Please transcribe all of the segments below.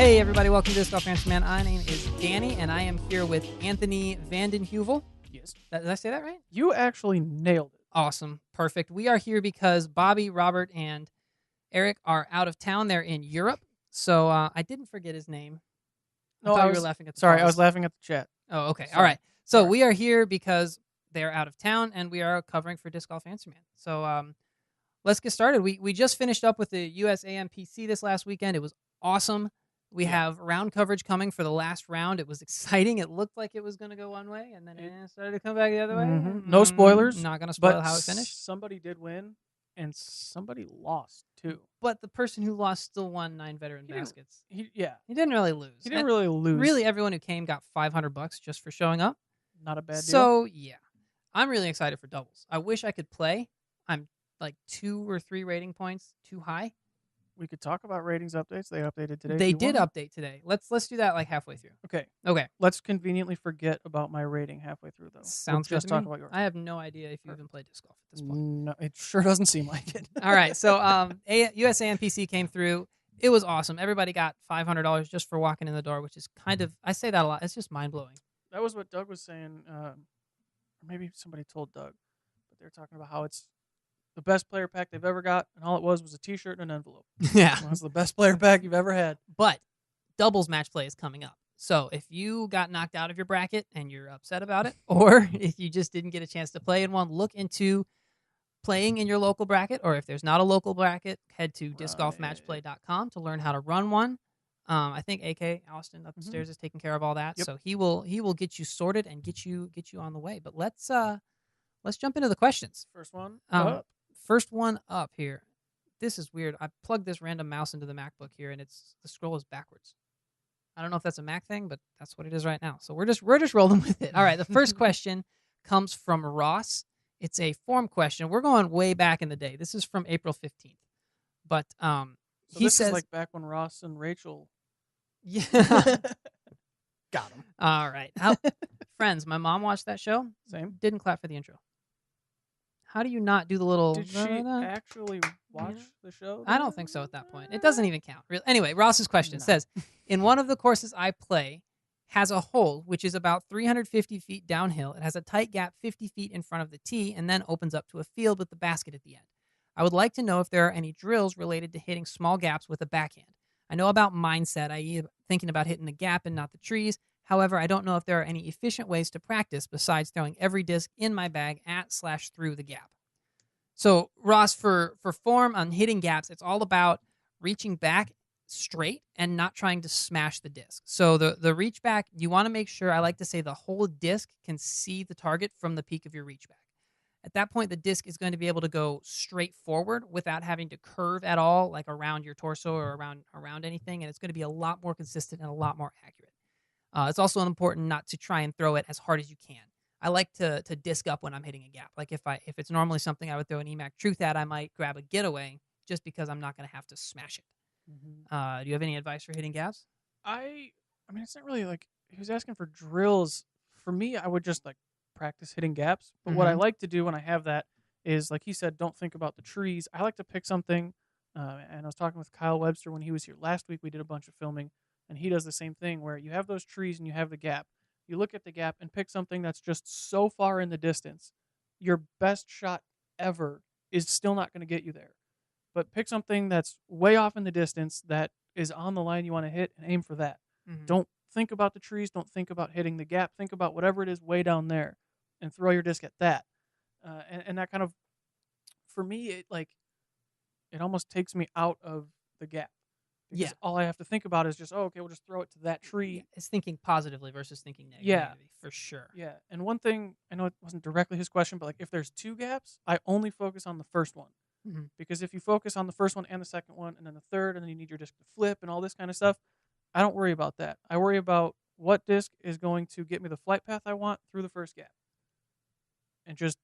Hey everybody, welcome to Disc Golf Fantasy Man. My name is Danny, and I am here with Anthony Vandenheuvel. Yes. Did I say that right? You actually nailed it. Awesome. Perfect. We are here because Bobby, Robert, and Eric are out of town. They're in Europe. So I didn't forget his name. No, I thought you were laughing at the Sorry, I pause. was laughing at the chat. Oh, okay. Sorry. All right. So Sorry. we are here because they're out of town, and we are covering for Disc Golf Fantasy Man. So let's get started. We just finished up with the USAMPC this last weekend. It was awesome. We have round coverage coming for the last round. It was exciting. It looked like it was going to go one way, and then it started to come back the other way. No spoilers. Not going to spoil but how it finished. Somebody did win, and somebody lost too. But the person who lost still won 9 veteran baskets. He didn't really lose. He didn't really lose. Really, everyone who came got $500 just for showing up. Not a bad deal. So yeah, I'm really excited for doubles. I wish I could play. I'm like 2 or 3 rating points too high. We could talk about ratings updates. They updated today. They did update today. Let's do that like halfway through. Okay. Let's conveniently forget about my rating halfway through, though. Sounds good. Just to me. talk about yours. I have no idea if you even play disc golf at this point. No, it sure doesn't seem like it. All right. So USAMPC came through. It was awesome. Everybody got $500 just for walking in the door, which is kind of, I say that a lot. It's just mind blowing. That was what Doug was saying. Maybe somebody told Doug, but they're talking about how it's the best player pack they've ever got, and all it was a T-shirt and an envelope. Yeah. It was the best player pack you've ever had. But doubles match play is coming up. So if you got knocked out of your bracket and you're upset about it, or if you just didn't get a chance to play in one, look into playing in your local bracket, or if there's not a local bracket, head to discgolfmatchplay.com to learn how to run one. I think AK Austin upstairs is taking care of all that, so he will get you sorted and get you on the way. But let's jump into the questions. First one up. First one up here. This is weird. I plugged this random mouse into the MacBook here, and the scroll is backwards. I don't know if that's a Mac thing, but that's what it is right now. So we're just rolling with it. All right. The first question comes from Ross. It's a form question. We're going way back in the day. This is from April 15th. But he this says, is like back when Ross and Rachel. Yeah. Got him. All right. Friends, my mom watched that show. Same. Didn't clap for the intro. How do you not do the little... Did she actually watch the show? I don't think so at that point. It doesn't even count. Anyway, Ross's question says, in one of the courses I play has a hole which is about 350 feet downhill. It has a tight gap 50 feet in front of the tee and then opens up to a field with the basket at the end. I would like to know if there are any drills related to hitting small gaps with a backhand. I know about mindset, i.e. thinking about hitting the gap and not the trees. However, I don't know if there are any efficient ways to practice besides throwing every disc in my bag at/through the gap. So, Ross, for form on hitting gaps, it's all about reaching back straight and not trying to smash the disc. So the reach back, you want to make sure, I like to say, the whole disc can see the target from the peak of your reach back. At that point, the disc is going to be able to go straight forward without having to curve at all, like around your torso or around anything, and it's going to be a lot more consistent and a lot more accurate. It's also important not to try and throw it as hard as you can. I like to disc up when I'm hitting a gap. Like if it's normally something I would throw an EMAC Truth at, I might grab a getaway just because I'm not going to have to smash it. Do you have any advice for hitting gaps? I mean, it's not really like he was asking for drills. For me, I would just like practice hitting gaps. But what I like to do when I have that is, like he said, don't think about the trees. I like to pick something. And I was talking with Kyle Webster when he was here last week. We did a bunch of filming, and he does the same thing where you have those trees and you have the gap. You look at the gap and pick something that's just so far in the distance. Your best shot ever is still not going to get you there. But pick something that's way off in the distance that is on the line you want to hit and aim for that. Don't think about the trees. Don't think about hitting the gap. Think about whatever it is way down there and throw your disc at that. And that kind of, for me, it almost takes me out of the gap. Because all I have to think about is just, okay, we'll just throw it to that tree. Yeah, it's thinking positively versus thinking negatively. Yeah. For sure. Yeah. And one thing, I know it wasn't directly his question, but like if there's 2 gaps, I only focus on the first one. Because if you focus on the first one and the second one and then the third, and then you need your disc to flip and all this kind of stuff, I don't worry about that. I worry about what disc is going to get me the flight path I want through the first gap. And just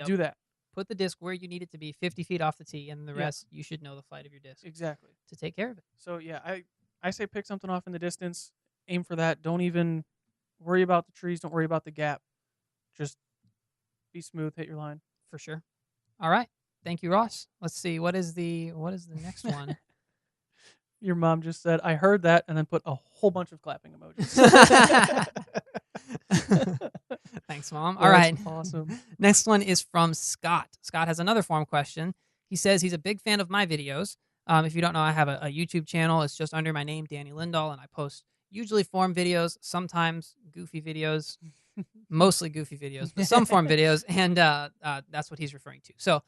do that. Put the disc where you need it to be, 50 feet off the tee, and the rest, you should know the flight of your disc. Exactly. To take care of it. So, yeah, I say pick something off in the distance, aim for that. Don't even worry about the trees. Don't worry about the gap. Just be smooth, hit your line. For sure. All right. Thank you, Ross. Let's see. What is the next one? Your mom just said, "I heard that," and then put a whole bunch of clapping emojis. Thanks, Mom. That's All right. awesome. Next one is from Scott. Scott has another form question. He says he's a big fan of my videos. If you don't know, I have a YouTube channel. It's just under my name, Danny Lindahl, and I post usually form videos, sometimes goofy videos, mostly goofy videos, but some form videos, and that's what he's referring to. So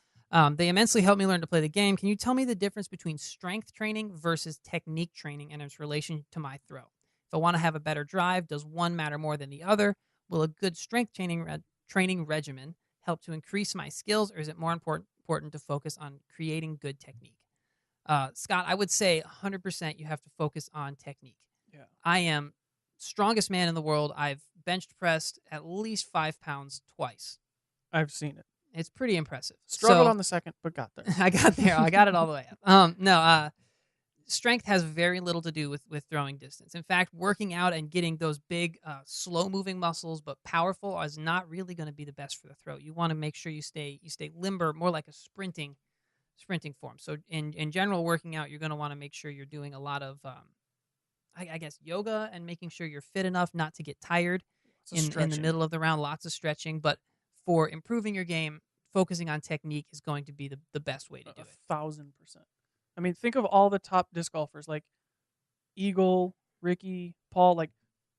they immensely helped me learn to play the game. Can you tell me the difference between strength training versus technique training and its relation to my throw? If I want to have a better drive, does one matter more than the other? Will a good strength training regimen help to increase my skills, or is it more important to focus on creating good technique? Scott, I would say 100% you have to focus on technique. Yeah. I am strongest man in the world. I've benched pressed at least 5 pounds twice. I've seen it. It's pretty impressive. Struggled on the second, but got there. I got there. I got it all the way up. Strength has very little to do with throwing distance. In fact, working out and getting those big, slow-moving muscles but powerful is not really going to be the best for the throw. You want to make sure you stay limber, more like a sprinting form. So in general, working out, you're going to want to make sure you're doing a lot of, I guess, yoga and making sure you're fit enough not to get tired in the middle of the round. Lots of stretching, but for improving your game, focusing on technique is going to be the best way to do it. 1,000%. I mean, think of all the top disc golfers like Eagle, Ricky, Paul. Like,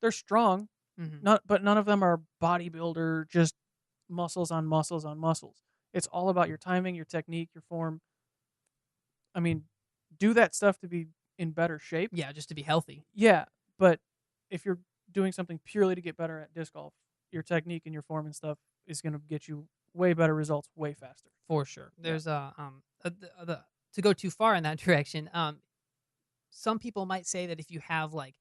they're strong, but none of them are bodybuilder, just muscles on muscles on muscles. It's all about your timing, your technique, your form. I mean, do that stuff to be in better shape. Yeah, just to be healthy. Yeah, but if you're doing something purely to get better at disc golf, your technique and your form and stuff is going to get you way better results way faster. For sure. There's to go too far in that direction. Some people might say that if you have like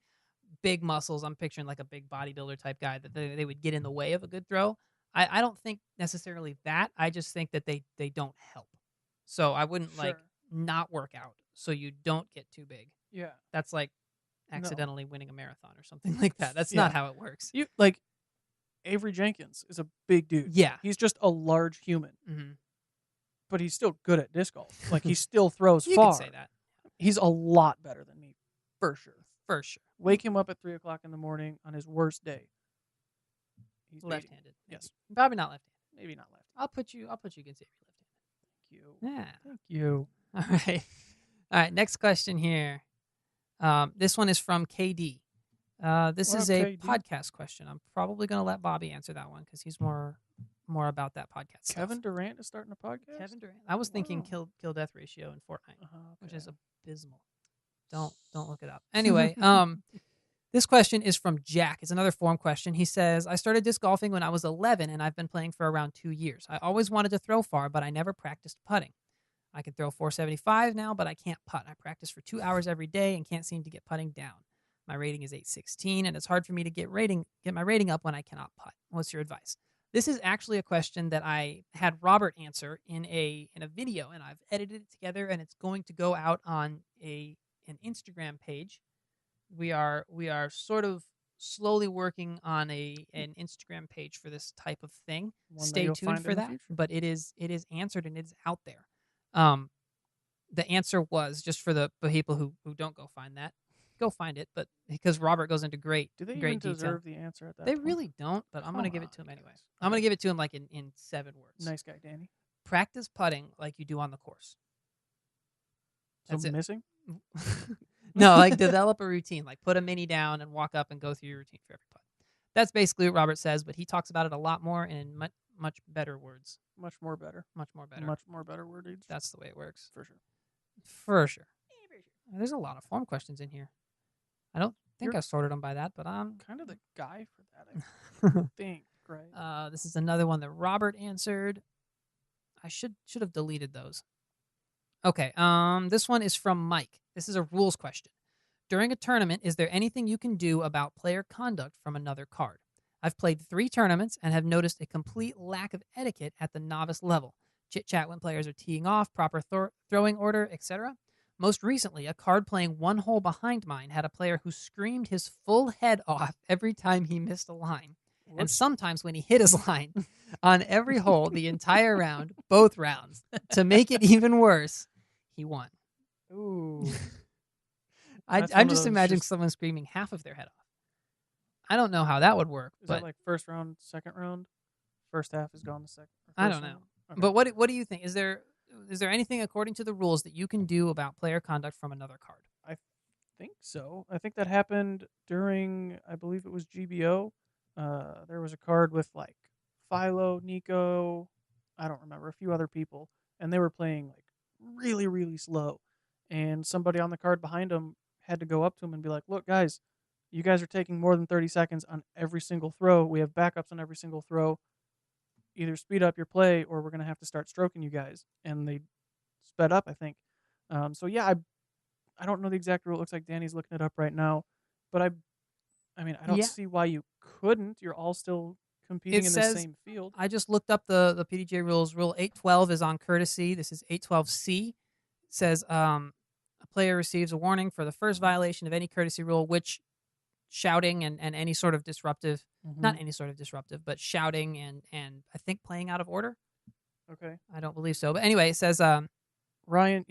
big muscles, I'm picturing like a big bodybuilder type guy, that they would get in the way of a good throw. I don't think necessarily that. I just think that they don't help. So I wouldn't like not work out so you don't get too big. Yeah. That's like accidentally winning a marathon or something like that. That's not how it works. You like Avery Jenkins is a big dude. Yeah. He's just a large human. Mm-hmm. But he's still good at disc golf. Like, he still throws you far. You can say that. He's a lot better than me, for sure. For sure. Wake him up at 3 o'clock in the morning on his worst day. He's left-handed. Yes. Probably not left-handed. Maybe not left. I'll put you against Avery left-handed. Thank you. Yeah. Thank you. All right. Next question here. This one is from KD. This is a podcast question. I'm probably going to let Bobby answer that one because he's more about that podcast Kevin stuff. Durant is starting a podcast? Kevin Durant. I was thinking kill death ratio in Fortnite, which is abysmal. Don't look it up. Anyway, this question is from Jack. It's another form question. He says, I started disc golfing when I was 11, and I've been playing for around 2 years. I always wanted to throw far, but I never practiced putting. I can throw 475 now, but I can't putt. I practice for 2 hours every day and can't seem to get putting down. My rating is 816, and it's hard for me to get my rating up when I cannot putt. What's your advice? This is actually a question that I had Robert answer in a video, and I've edited it together, and it's going to go out on an Instagram page. We are sort of slowly working on an Instagram page for this type of thing. Stay tuned for that. But it is answered and it is out there. The answer was, just for the people who don't go find that, go find it. But because Robert goes into great detail. Do they even deserve the answer at that They point? really don't, but I'm going to give it to him anyway. I'm going to give it to him like in 7 words. Nice guy, Danny. Practice putting like you do on the course. That's it. Missing? No, like develop a routine. Like put a mini down and walk up and go through your routine for every putt. That's basically what Robert says, but he talks about it a lot more in much better words. Much more better. Much more better. Much more better wordage. That's the way it works. For sure. For sure. There's a lot of form questions in here. I don't think I sorted them by that, but I'm kind of the guy for that, I think, right? This is another one that Robert answered. I should have deleted those. Okay, this one is from Mike. This is a rules question. During a tournament, is there anything you can do about player conduct from another card? I've played 3 tournaments and have noticed a complete lack of etiquette at the novice level. Chit-chat when players are teeing off, proper throwing order, etc. Most recently, a card playing 1 hole behind mine had a player who screamed his full head off every time he missed a line. Whoops. And sometimes when he hit his line, on every hole, the entire round, both rounds. To make it even worse, he won. Ooh. That's I'm one of just those imagining someone screaming half of their head off. I don't know how that would work, Is but that like first round, second round? First half is gone. The second. I First don't know. round? Okay. But what do you think? Is there anything according to the rules that you can do about player conduct from another card? I think so. I think that happened during, I believe it was GBO. There was a card with like Philo, Nico, I don't remember, a few other people, and they were playing like really, really slow. And somebody on the card behind them had to go up to him and be like, "Look, guys, you guys are taking more than 30 seconds on every single throw. We have backups on every single throw. Either speed up your play or we're going to have to start stroking you guys." And they sped up, I think. So yeah, I don't know the exact rule. It looks like Danny's looking it up right now, but I mean, I don't Yeah. see why you couldn't. You're all still competing It in the says same field. I just looked up the PDJ rules. Rule 812 is on courtesy. This is 812C. It says a player receives a warning for the first violation of any courtesy rule, which shouting and any sort of disruptive, not any sort of disruptive, but shouting and I think playing out of order. Okay. I don't believe so. But anyway, it says Ryan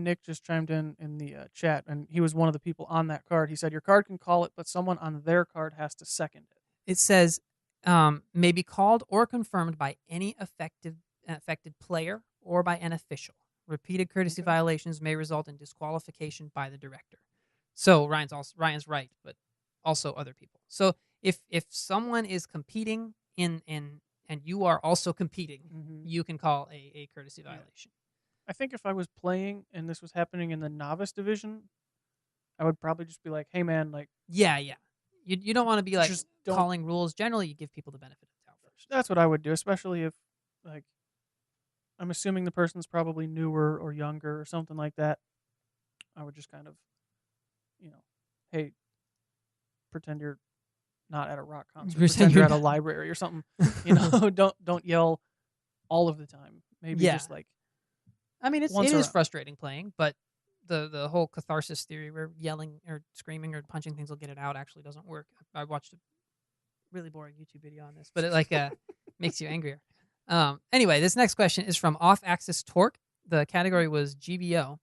Nick just chimed in the chat, and he was one of the people on that card. He said, "Your card can call it, but someone on their card has to second it." it says may be called or confirmed by any affected player or by an official. Repeated courtesy violations may result in disqualification by the director. So Ryan's right, but also other people. So if someone is competing in and you are also competing, you can call a courtesy violation. I think if I was playing and this was happening in the novice division, I would probably just be like, "Hey man, like Yeah. You don't want to be like just don't." calling rules. Generally, you give people the benefit of the doubt first. That's what I would do, especially if like I'm assuming the person's probably newer or younger or something like that. I would just kind of, hey, pretend you're not at a rock concert. Pretend you're at a library or something. Don't yell all of the time. Maybe just like. I mean, it is frustrating playing, but the whole catharsis theory where yelling or screaming or punching things will get it out actually doesn't work. I watched a really boring YouTube video on this, but it like makes you angrier. Anyway, this next question is from Off Axis Torque. The category was GBO.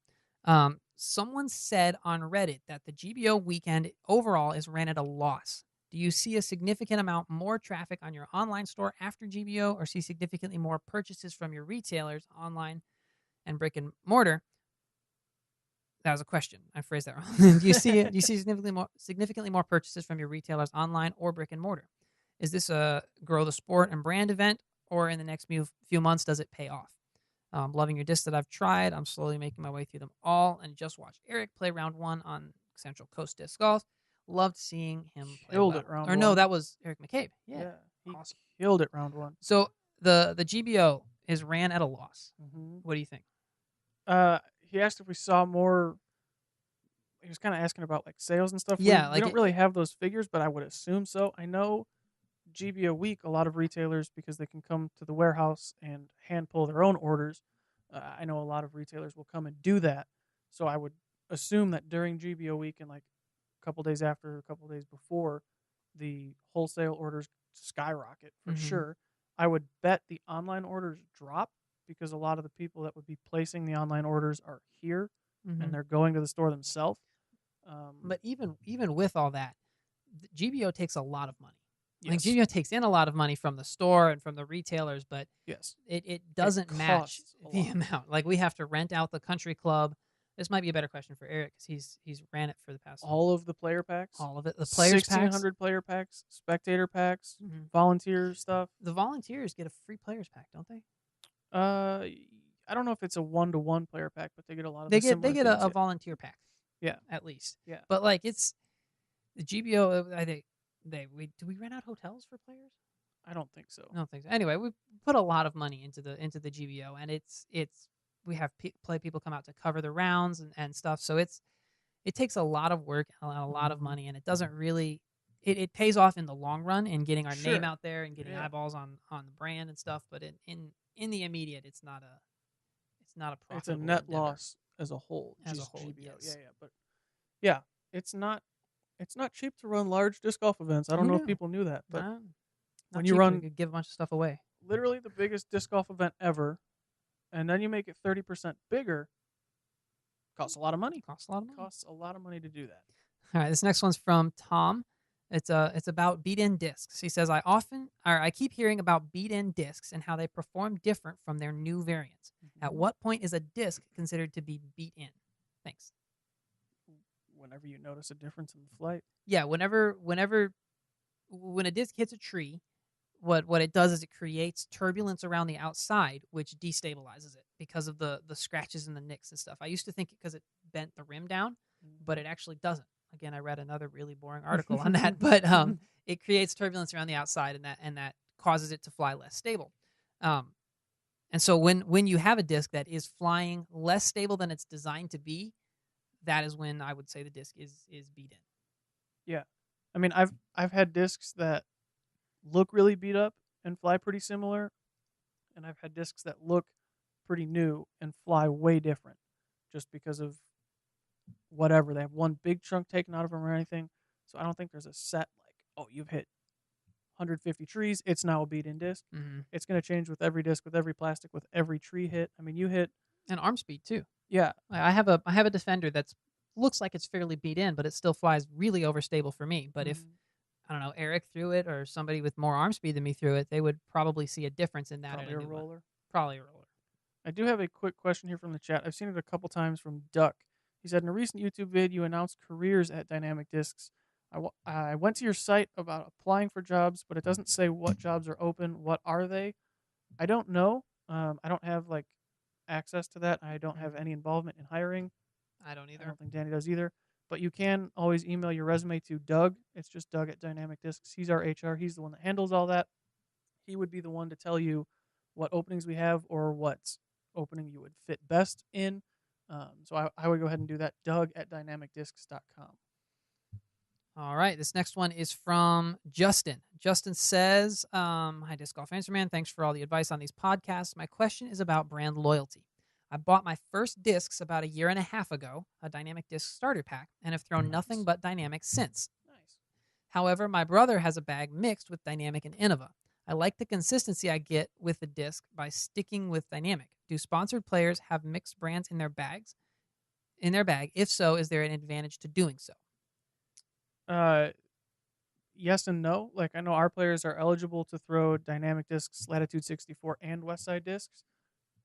Someone said on Reddit that the GBO weekend overall is ran at a loss. Do you see a significant amount more traffic on your online store after GBO, or see significantly more purchases from your retailers online and brick and mortar? That was a question. I phrased that wrong. Do you see significantly more purchases from your retailers online or brick and mortar? Is this a grow the sport and brand event, or in the next few months does it pay off? Loving your discs that I've tried. I'm slowly making my way through them all, and just watched Eric play round 1 on Central Coast Disc Golf. Loved seeing him play Killed well. it round or 1. No, that was Eric McCabe. Yeah, he awesome. Killed it round 1. So the GBO is ran at a loss. What do you think? He asked if we saw more. He was kind of asking about like sales and stuff. Yeah, we don't really have those figures, but I would assume so. I know GBO week, a lot of retailers, because they can come to the warehouse and hand pull their own orders. I know a lot of retailers will come and do that. So I would assume that during GBO week and like a couple days after, a couple days before, the wholesale orders skyrocket for sure. I would bet the online orders drop because a lot of the people that would be placing the online orders are here and they're going to the store themselves. But even with all that, GBO takes a lot of money. Yes. Like GBO takes in a lot of money from the store and from the retailers, but yes, it doesn't match the amount. Like we have to rent out the country club. This might be a better question for Eric because he's ran it for the past. All of the player packs, all of it. The players 1,600 player packs, spectator packs, volunteer stuff. The volunteers get a free players pack, don't they? I don't know if it's a 1-to-1 player pack, but they get a lot of. They get a volunteer pack. Yeah, at least. Yeah, but like it's the GBO. I think do we rent out hotels for players? I don't think so. I don't think so. Anyway, we put a lot of money into the GBO, and it's we have people come out to cover the rounds and stuff. So it takes a lot of work and a lot of money, and it doesn't really it pays off in the long run in getting our name out there and getting eyeballs on the brand and stuff. But in the immediate, it's not a profitable. It's a net endeavor. loss as a whole. GBO. Yes. But yeah, it's not cheap to run large disc golf events. I don't know if people knew that, but when you run, you give a bunch of stuff away. Literally the biggest disc golf event ever, and then you make it 30% bigger. Costs a lot of money. Costs a lot of money. Costs a lot of money to do that. All right, this next one's from Tom. It's about beat-in discs. He says, I keep hearing about beat-in discs and how they perform different from their new variants. At what point is a disc considered to be beat-in? Thanks. Whenever you notice a difference in the flight. Yeah, when a disc hits a tree, what it does is it creates turbulence around the outside, which destabilizes it because of the scratches and the nicks and stuff. I used to think because it bent the rim down, but it actually doesn't. Again, I read another really boring article on that, but it creates turbulence around the outside, and that causes it to fly less stable. And so when you have a disc that is flying less stable than it's designed to be, that is when I would say the disc is beat in. Yeah, I mean, I've had discs that look really beat up and fly pretty similar, and I've had discs that look pretty new and fly way different, just because of whatever. They have one big chunk taken out of them or anything. So I don't think there's a set like, oh, you've hit 150 trees, it's now a beat-in disc. Mm-hmm. It's going to change with every disc, with every plastic, with every tree hit. I mean, you hit and arm speed too. Yeah, I have a Defender that's looks like it's fairly beat in, but it still flies really overstable for me. But if I don't know, Eric threw it or somebody with more arm speed than me threw it, they would probably see a difference in that. Probably a roller. Probably a roller. I do have a quick question here from the chat. I've seen it a couple times from Duck. He said, in a recent YouTube vid, you announced careers at Dynamic Discs. I went to your site about applying for jobs, but it doesn't say what jobs are open. What are they? I don't know. I don't have like access to that. I don't have any involvement in hiring. I don't either. I don't think Danny does either. But you can always email your resume to Doug. It's just Doug at Dynamic Discs. He's our HR. He's the one that handles all that. He would be the one to tell you what openings we have or what opening you would fit best in. So I would go ahead and do that. Doug at dynamicdiscs.com. All right. This next one is from Justin. Justin says, hi, Disc Golf Answer Man. Thanks for all the advice on these podcasts. My question is about brand loyalty. I bought my first discs about a year and a half ago, a Dynamic Disc starter pack, and have thrown nothing but Dynamic since. Nice. However, my brother has a bag mixed with Dynamic and Innova. I like the consistency I get with the disc by sticking with Dynamic. Do sponsored players have mixed brands in their bag? If so, is there an advantage to doing so? Yes and no. Like, I know our players are eligible to throw Dynamic Discs, Latitude 64, and Westside Discs.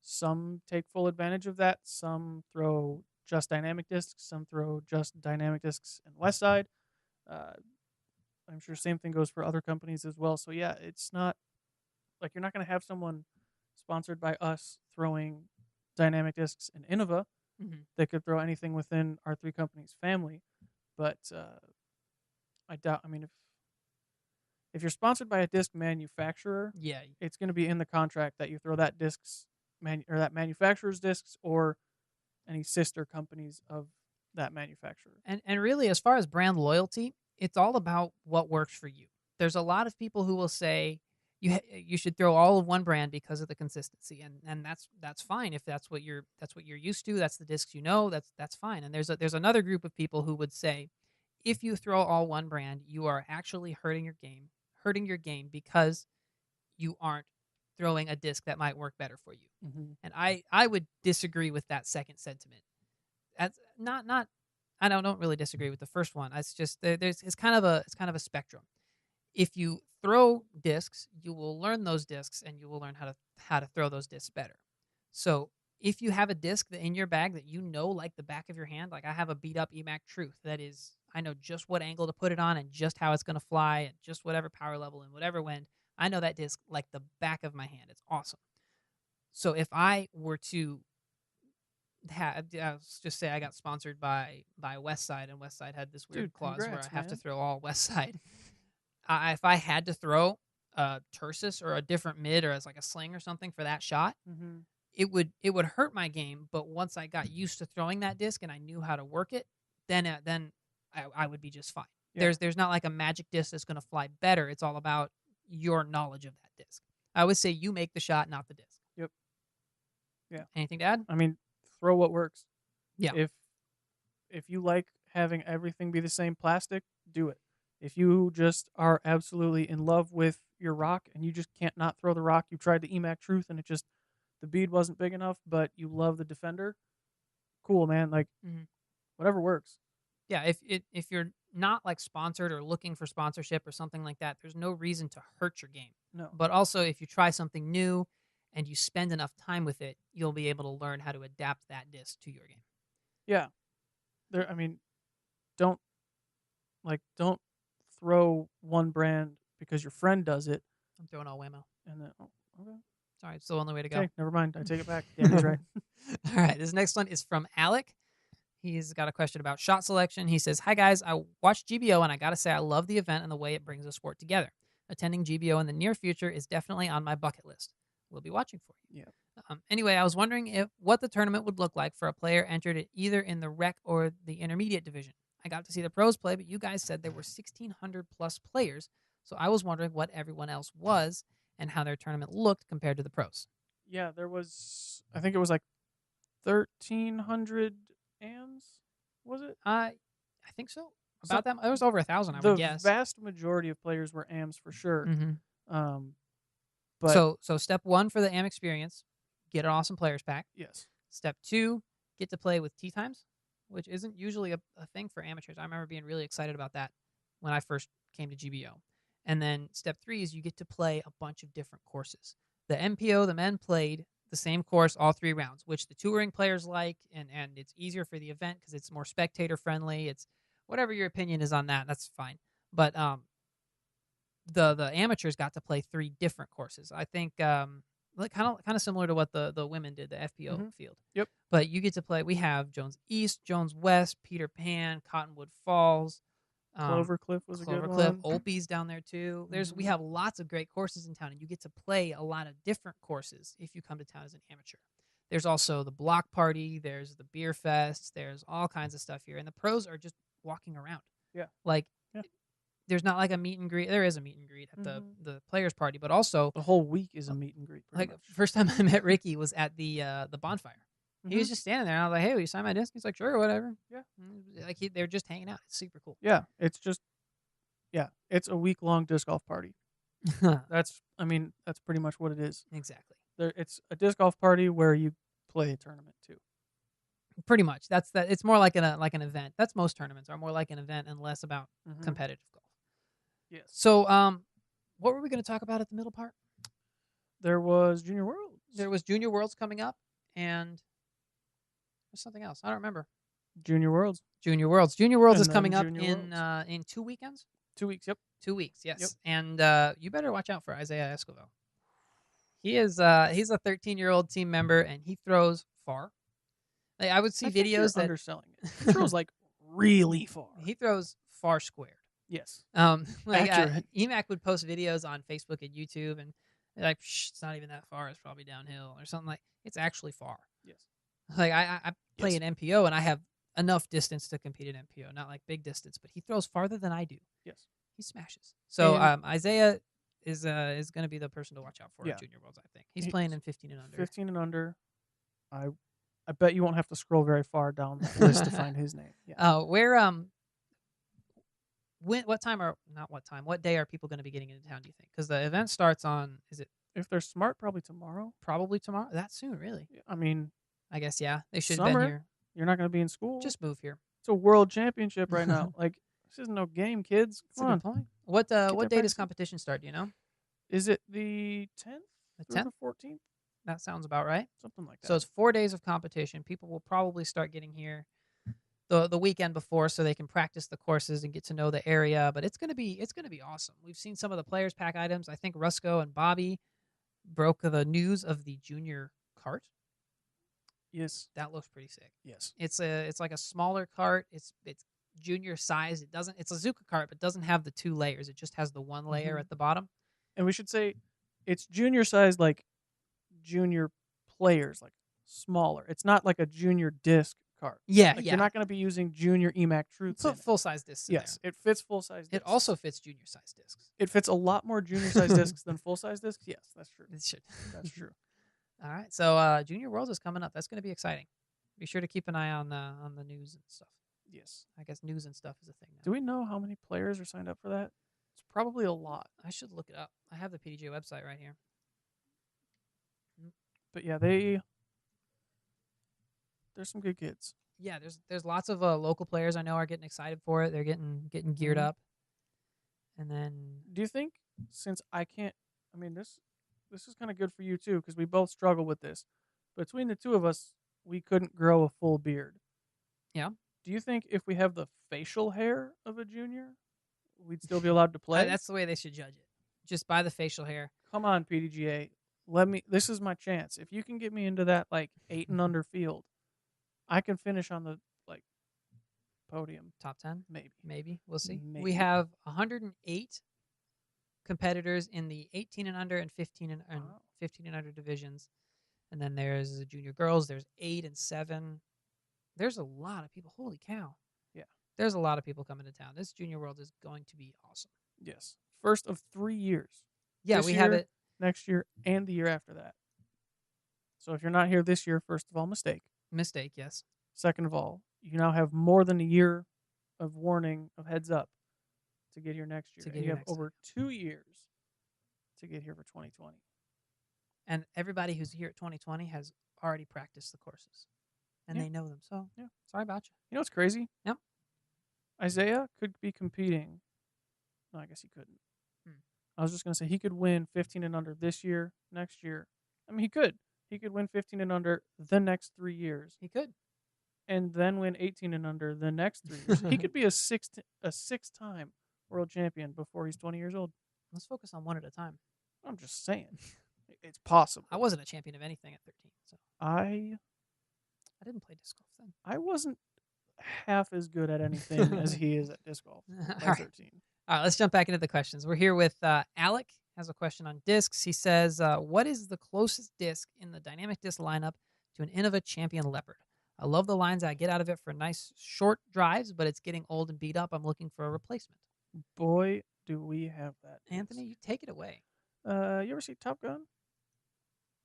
Some take full advantage of that. Some throw just Dynamic Discs. Some throw just Dynamic Discs and Westside. I'm sure same thing goes for other companies as well. So yeah, it's not like you're not going to have someone sponsored by us throwing Dynamic Discs and Innova. They could throw anything within our three companies' family, but I doubt. I mean, if you're sponsored by a disc manufacturer, yeah, it's going to be in the contract that you throw that discs or that manufacturer's discs or any sister companies of that manufacturer. And really, as far as brand loyalty, it's all about what works for you. There's a lot of people who will say you should throw all of one brand because of the consistency, and that's fine if that's what you're used to. That's the discs you know. That's fine. And there's another group of people who would say, if you throw all one brand, you are actually hurting your game because you aren't throwing a disc that might work better for you. And I would disagree with that second sentiment. That's not I don't really disagree with the first one. It's just it's kind of a spectrum. If you throw discs, you will learn those discs and you will learn how to throw those discs better. So if you have a disc in your bag that you know like the back of your hand, like I have a beat up EMAC Truth that is, I know just what angle to put it on and just how it's going to fly and just whatever power level and whatever wind. I know that disc like the back of my hand. It's awesome. So if I were to let's just say I got sponsored by Westside, and Westside had this weird clause where I have to throw all Westside. If I had to throw a Tursus or a different mid or as like a sling or something for that shot, it would hurt my game. But once I got used to throwing that disc and I knew how to work it, then I would be just fine. Yeah. There's not like a magic disc that's going to fly better. It's all about your knowledge of that disc. I always say you make the shot, not the disc. Yep. Yeah. Anything to add? I mean, throw what works. Yeah. If you like having everything be the same plastic, do it. If you just are absolutely in love with your rock and you just can't not throw the rock, you tried the EMAC Truth and the bead wasn't big enough, but you love the Defender, cool, man. Like Mhm. whatever works. Yeah, if you're not like sponsored or looking for sponsorship or something like that, there's no reason to hurt your game. No. But also, if you try something new and you spend enough time with it, you'll be able to learn how to adapt that disc to your game. Yeah. There. I mean, don't don't throw one brand because your friend does it, I'm throwing all whammo. and then okay. Sorry, it's the only way to go. Okay, never mind. I take it back. Danny's right. All right, this next one is from Alec. He's got a question about shot selection. He says, "Hi guys, I watched GBO and I gotta say I love the event and the way it brings the sport together. Attending GBO in the near future is definitely on my bucket list. We'll be watching for you." Yeah. Anyway, I was wondering what the tournament would look like for a player entered either in the rec or the intermediate division. I got to see the pros play, but you guys said there were 1,600 plus players, so I was wondering what everyone else was and how their tournament looked compared to the pros. Yeah, there was. I think it was like 1,300 AMs. Was it? I think so. About that, it was over 1,000. I would guess. The vast majority of players were AMs for sure. Mm-hmm. But so step 1 for the AM experience, get an awesome players pack. Yes. Step 2, get to play with tee times, which isn't usually a thing for amateurs. I remember being really excited about that when I first came to GBO. And then step 3 is you get to play a bunch of different courses. The MPO, the men played the same course all 3 rounds, which the touring players like, and it's easier for the event because it's more spectator friendly. It's whatever your opinion is on that, that's fine. But the amateurs got to play 3 different courses. I think like kind of similar to what the women did, the FPO field. Yep. But you get to play. We have Jones East, Jones West, Peter Pan, Cottonwood Falls, Clovercliff was a good Clovercliff, one. Opie's down there too. We have lots of great courses in town, and you get to play a lot of different courses if you come to town as an amateur. There's also the block party. There's the beer fest. There's all kinds of stuff here, and the pros are just walking around. Yeah. Like, there's not like a meet and greet. There is a meet and greet at the players' party, but also the whole week is a meet and greet. Like much. First time I met Ricky was at the bonfire. He was just standing there, and I was like, "Hey, will you sign my disc?" He's like, "Sure, whatever." Yeah. Like they're just hanging out. It's super cool. Yeah, it's just it's a week-long disc golf party. That's pretty much what it is. Exactly. It's a disc golf party where you play a tournament too. Pretty much. That's that. It's more like an event. That's most tournaments are more like an event and less about competitive golf. Yes. So, what were we going to talk about at the middle part? There was Junior Worlds. There was Junior Worlds coming up, and there's something else. I don't remember. Junior Worlds. Junior Worlds. Junior Worlds is coming up in 2 weekends. 2 weeks. Yep. 2 weeks. Yes. Yep. And you better watch out for Isaiah Escobar. He is he's a 13-year-old team member, and he throws far. Like, I would see videos that underselling it. He throws like really far. He throws far squared. Yes. Accurate. EMAC would post videos on Facebook and YouTube, and they're like, it's not even that far. It's probably downhill or something. Like, it's actually far. Yes. Like I play an MPO, and I have enough distance to compete in MPO, not like big distance, but he throws farther than I do. Yes. He smashes. So Isaiah is going to be the person to watch out for at Junior Worlds. I think he's playing in 15 and under. 15 and under. I bet you won't have to scroll very far down that list to find his name. Yeah. What day are people going to be getting into town, do you think? Because the event starts on, if they're smart, probably tomorrow. Probably tomorrow? That soon, really? I mean, I guess, yeah. They should have been here. You're not going to be in school. Just move here. It's a world championship right now. Like, this isn't no game, kids. Come on. Good point. What day does competition start, do you know? Is it the 10th? The 10th? The 14th? That sounds about right. Something like that. So it's 4 days of competition. People will probably start getting here the weekend before, so they can practice the courses and get to know the area. But it's gonna be awesome. We've seen some of the players pack items. I think Rusko and Bobby broke the news of the junior cart. Yes, that looks pretty sick. Yes, it's like a smaller cart. It's junior size. It's a Zuka cart, but doesn't have the 2 layers. It just has the 1 layer at the bottom. And we should say it's junior size, like junior players, like smaller. It's not like a junior disc cart. Yeah, You're not going to be using junior EMAC Truths. Put full size discs. Yes, it fits full size discs. It also fits junior size discs. It fits a lot more junior size discs than full size discs. Yes, that's true. It should. That's true. All right, so Junior Worlds is coming up. That's going to be exciting. Be sure to keep an eye on the news and stuff. Yes, I guess news and stuff is a thing now. Do we know how many players are signed up for that? It's probably a lot. I should look it up. I have the PDJ website right here. But yeah, they There's some good kids. Yeah, there's lots of local players I know are getting excited for it. They're getting geared up. And then, do you think, since I can't, I mean, this is kind of good for you too, because we both struggle with this. Between the two of us, we couldn't grow a full beard. yeah, Do you think if we have the facial hair of a junior, we'd still be allowed to play? that's the way they should judge it. Just by the facial hair. Come on, PDGA. This is my chance. If you can get me into that like 8 and under field, I can finish on the like podium. Top 10? Maybe. We'll see. Maybe. We have 108 competitors in the 18 and under and 15 and 15 and under divisions. And then there's the junior girls. There's 8 and 7. There's a lot of people. Holy cow. Yeah. There's a lot of people coming to town. This junior world is going to be awesome. Yes. First of 3 years. Yeah, this we year, have it. Next year and the year after that. So if you're not here this year, first of all, mistake. Mistake, yes. Second of all, you now have more than a year of warning, of heads up to get here next year. And you have over 2 years to get here for 2020. And everybody who's here at 2020 has already practiced the courses. And they know them. So, sorry about you. You know what's crazy? Yep. Isaiah could be competing. No, I guess he couldn't. I was just going to say he could win 15 and under this year, next year. I mean, he could. He could win 15 and under the next 3 years. He could. And then win 18 and under the next 3 years. He could be a six-time world champion before he's 20 years old. Let's focus on one at a time. I'm just saying. It's possible. I wasn't a champion of anything at 13. So I didn't play disc golf then. I wasn't half as good at anything as he is at disc golf at 13. All right, let's jump back into the questions. We're here with Alec. Has a question on discs. He says, what is the closest disc in the dynamic disc lineup to an Innova Champion Leopard? I love the lines I get out of it for nice short drives, but it's getting old and beat up. I'm looking for a replacement. Boy, do we have that. Anthony, you take it away. You ever see Top Gun?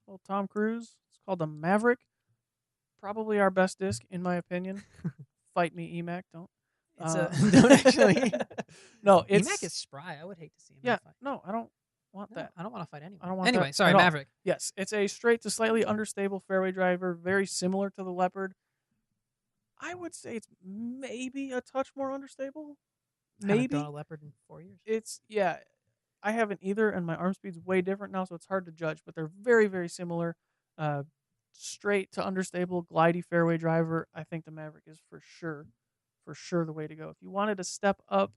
Old Tom Cruise. It's called the Maverick. Probably our best disc, in my opinion. Fight me, EMAC. Don't. Don't actually. No, it's EMAC is spry. I would hate to see him. Yeah, fight. No, I don't want that. I don't want to fight anyone. I don't want anyway, that sorry, at all. Maverick. Yes, it's a straight to slightly understable fairway driver, very similar to the Leopard. I would say it's maybe a touch more understable. Maybe. I haven't Maybe done a Leopard in 4 years. it's I haven't either, and my arm speed's way different now, so it's hard to judge. But they're very, very similar. Straight to understable, glidey fairway driver. I think the Maverick is for sure the way to go. If you wanted to step up,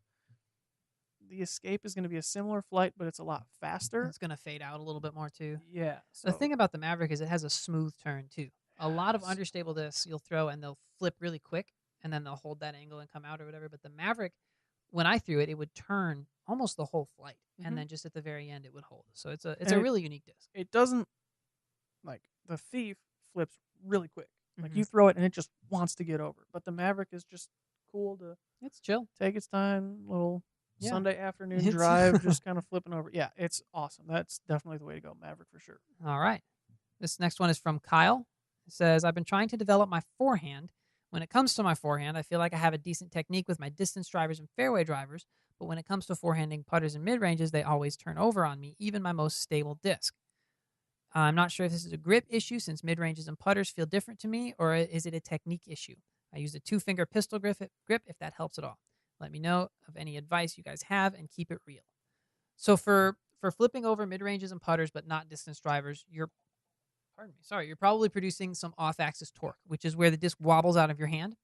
the Escape is going to be a similar flight, but it's a lot faster. It's going to fade out a little bit more too. Yeah. The thing about the Maverick is it has a smooth turn too. A lot of understable discs you'll throw and they'll flip really quick, and then they'll hold that angle and come out or whatever. But the Maverick, when I threw it, it would turn almost the whole flight, and then just at the very end it would hold. So it's a really unique disc. It doesn't, like the Thief flips really quick. Like you throw it and it just wants to get over. But the Maverick is just cool to. It's chill. Take its time, little Sunday afternoon drive, just kind of flipping over. Yeah, it's awesome. That's definitely the way to go, Maverick for sure. All right. This next one is from Kyle. It says, I've been trying to develop my forehand. When it comes to my forehand, I feel like I have a decent technique with my distance drivers and fairway drivers, but when it comes to forehanding putters and mid-ranges, they always turn over on me, even my most stable disc. I'm not sure if this is a grip issue since mid-ranges and putters feel different to me, or is it a technique issue? I use a 2-finger pistol grip if that helps at all. Let me know of any advice you guys have and keep it real. So for flipping over mid-ranges and putters but not distance drivers, you're probably producing some off-axis torque, which is where the disc wobbles out of your hand.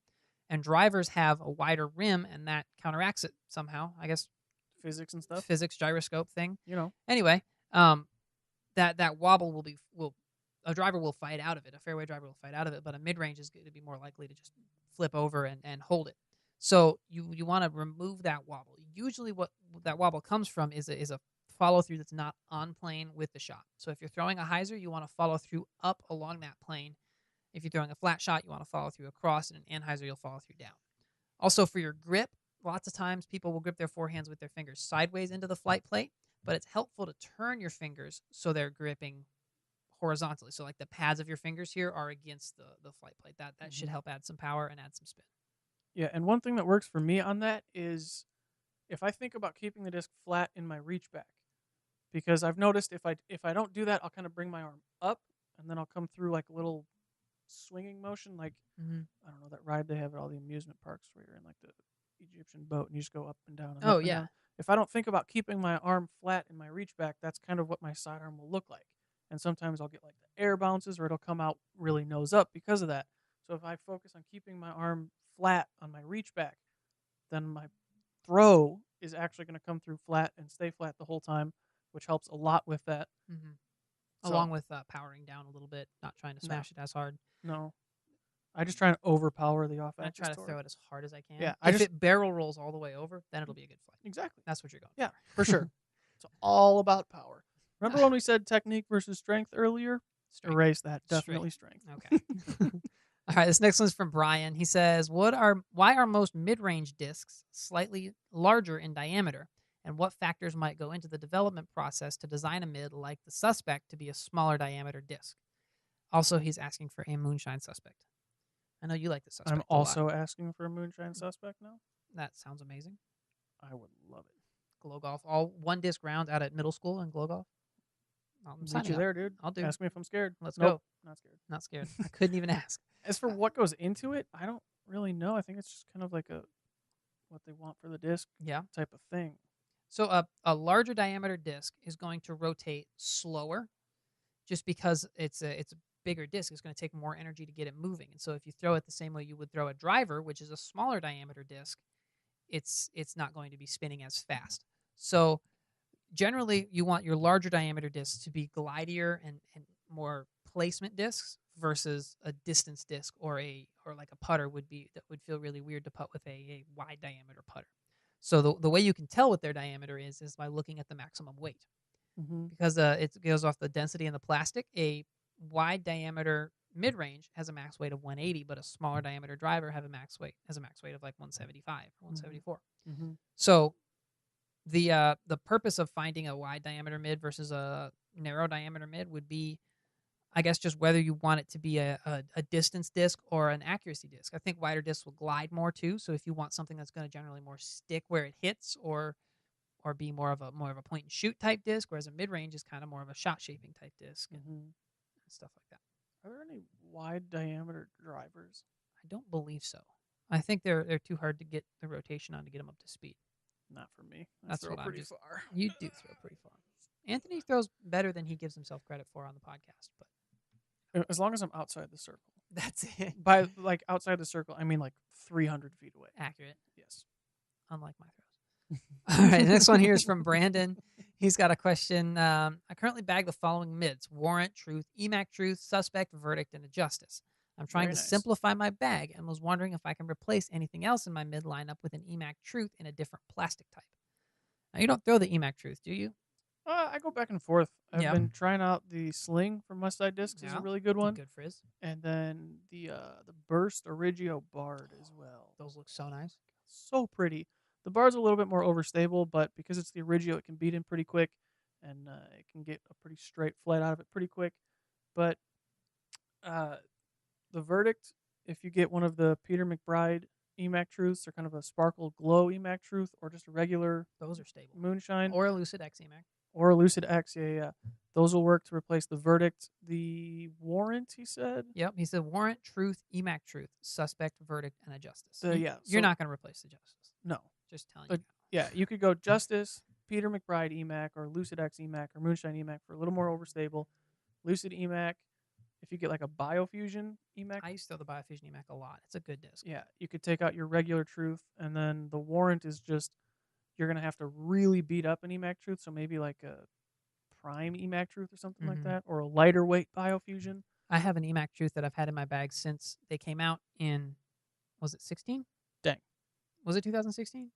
And drivers have a wider rim, and that counteracts it somehow. I guess physics and stuff. Physics, gyroscope thing. Anyway, that wobble a driver will fight out of it. A fairway driver will fight out of it, but a mid-range is going to be more likely to just flip over and hold it. So you want to remove that wobble. Usually what that wobble comes from is a follow-through that's not on plane with the shot. So if you're throwing a hyzer, you want to follow through up along that plane. If you're throwing a flat shot, you want to follow through across, and an anhyzer, you'll follow through down. Also, for your grip, lots of times people will grip their forehands with their fingers sideways into the flight plate, but it's helpful to turn your fingers so they're gripping horizontally. So like the pads of your fingers here are against the flight plate. That should help add some power and add some spin. Yeah, and one thing that works for me on that is if I think about keeping the disc flat in my reach back, because I've noticed if I don't do that, I'll kind of bring my arm up, and then I'll come through like a little swinging motion, like Mm-hmm. I don't know that ride they have at all the amusement parks where you're in like the Egyptian boat and you just go up and down and Oh up and yeah. down. If I don't think about keeping my arm flat in my reach back, that's kind of what my sidearm will look like. And sometimes I'll get like the air bounces or it'll come out really nose up because of that. So if I focus on keeping my arm flat on my reach back, then my throw is actually going to come through flat and stay flat the whole time, which helps a lot with that. Mm-hmm. So, Along with powering down a little bit, not trying to no, smash it as hard. no, I just try and overpower the I off-axis try to torque. throw it as hard as I can. Yeah, if it barrel rolls all the way over, then it'll be a good flight. exactly. That's what you're going Yeah, for sure. It's all about power. Remember when we said technique versus strength earlier? Strength. Erase that. Definitely strength. Okay. All right, this next one's from Brian. He says, why are most mid-range discs slightly larger in diameter? And what factors might go into the development process to design a mid like the Suspect to be a smaller diameter disc? Also, he's asking for a Moonshine Suspect. I know you like the Suspect I'm a lot. also asking for a Moonshine Suspect now. That sounds amazing. I would love it. Glow Golf, all one disc round out at middle school in Glow Golf. I'm meet you there, dude. I'll do. Ask me if I'm scared. Let's nope, go. Not scared. Not scared. I couldn't even ask. As for what goes into it, I don't really know. I think it's just kind of like what they want for the disc type of thing. So a larger diameter disc is going to rotate slower just because it's a bigger disc. It's going to take more energy to get it moving. And so if you throw it the same way you would throw a driver, which is a smaller diameter disc, it's not going to be spinning as fast. So generally you want your larger diameter discs to be glidier and more placement discs versus a distance disc or like a putter would feel really weird to putt with a wide diameter putter. So the way you can tell what their diameter is by looking at the maximum weight. Mm-hmm. Because it goes off the density in the plastic. A wide diameter mid-range has a max weight of 180, but a smaller diameter driver has a max weight of like 175 or 174. Mm-hmm. So the purpose of finding a wide diameter mid versus a narrow diameter mid would be, I guess, just whether you want it to be a distance disc or an accuracy disc. I think wider discs will glide more too. So if you want something that's going to generally more stick where it hits, or be more of a point and shoot type disc, whereas a mid range is kind of more of a shot shaping type disc and stuff like that. Are there any wide diameter drivers? I don't believe so. I think they're too hard to get the rotation on to get them up to speed. Not for me. That's what pretty far. You do throw pretty far. Anthony throws better than he gives himself credit for on the podcast, but as long as I'm outside the circle. That's it. By like outside the circle, I mean like 300 feet away. Accurate. Yes. Unlike my throws. All right, the next one here is from Brandon. He's got a question. I currently bag the following mids: Warrant, Truth, EMAC Truth, Suspect, Verdict, and a Justice. I'm trying to simplify my bag and was wondering if I can replace anything else in my mid lineup with an EMAC Truth in a different plastic type. Now, you don't throw the EMAC Truth, do you? I go back and forth. I've been trying out the Sling from Must Side Discs. Is a really good one. Good frizz. And then the Burst Origio Bard as well. Those look so nice. So pretty. The Bard's a little bit more overstable, but because it's the Origio, it can beat in pretty quick, and it can get a pretty straight flight out of it pretty quick. But the Verdict, if you get one of the Peter McBride EMAC Truths, or kind of a Sparkle Glow EMAC Truth, or just a regular those are stable Moonshine, or a Lucid X EMAC. Or a Lucid X, yeah. Those will work to replace the Verdict. The Warrant, he said? Yep, he said Warrant, Truth, EMAC Truth, Suspect, Verdict, and a Justice. You're not going to replace the Justice. No. Just telling you. Yeah, you could go Justice, Peter McBride EMAC, or Lucid X EMAC, or Moonshine EMAC for a little more overstable. Lucid EMAC, if you get like a Biofusion EMAC. I used to throw the Biofusion EMAC a lot. It's a good disc. Yeah, you could take out your regular Truth, and then the Warrant is just, you're going to have to really beat up an EMAC Truth, so maybe like a Prime EMAC Truth or something like that, or a lighter weight Biofusion. I have an EMAC Truth that I've had in my bag since they came out in, was it 16? Dang. Was it 2016?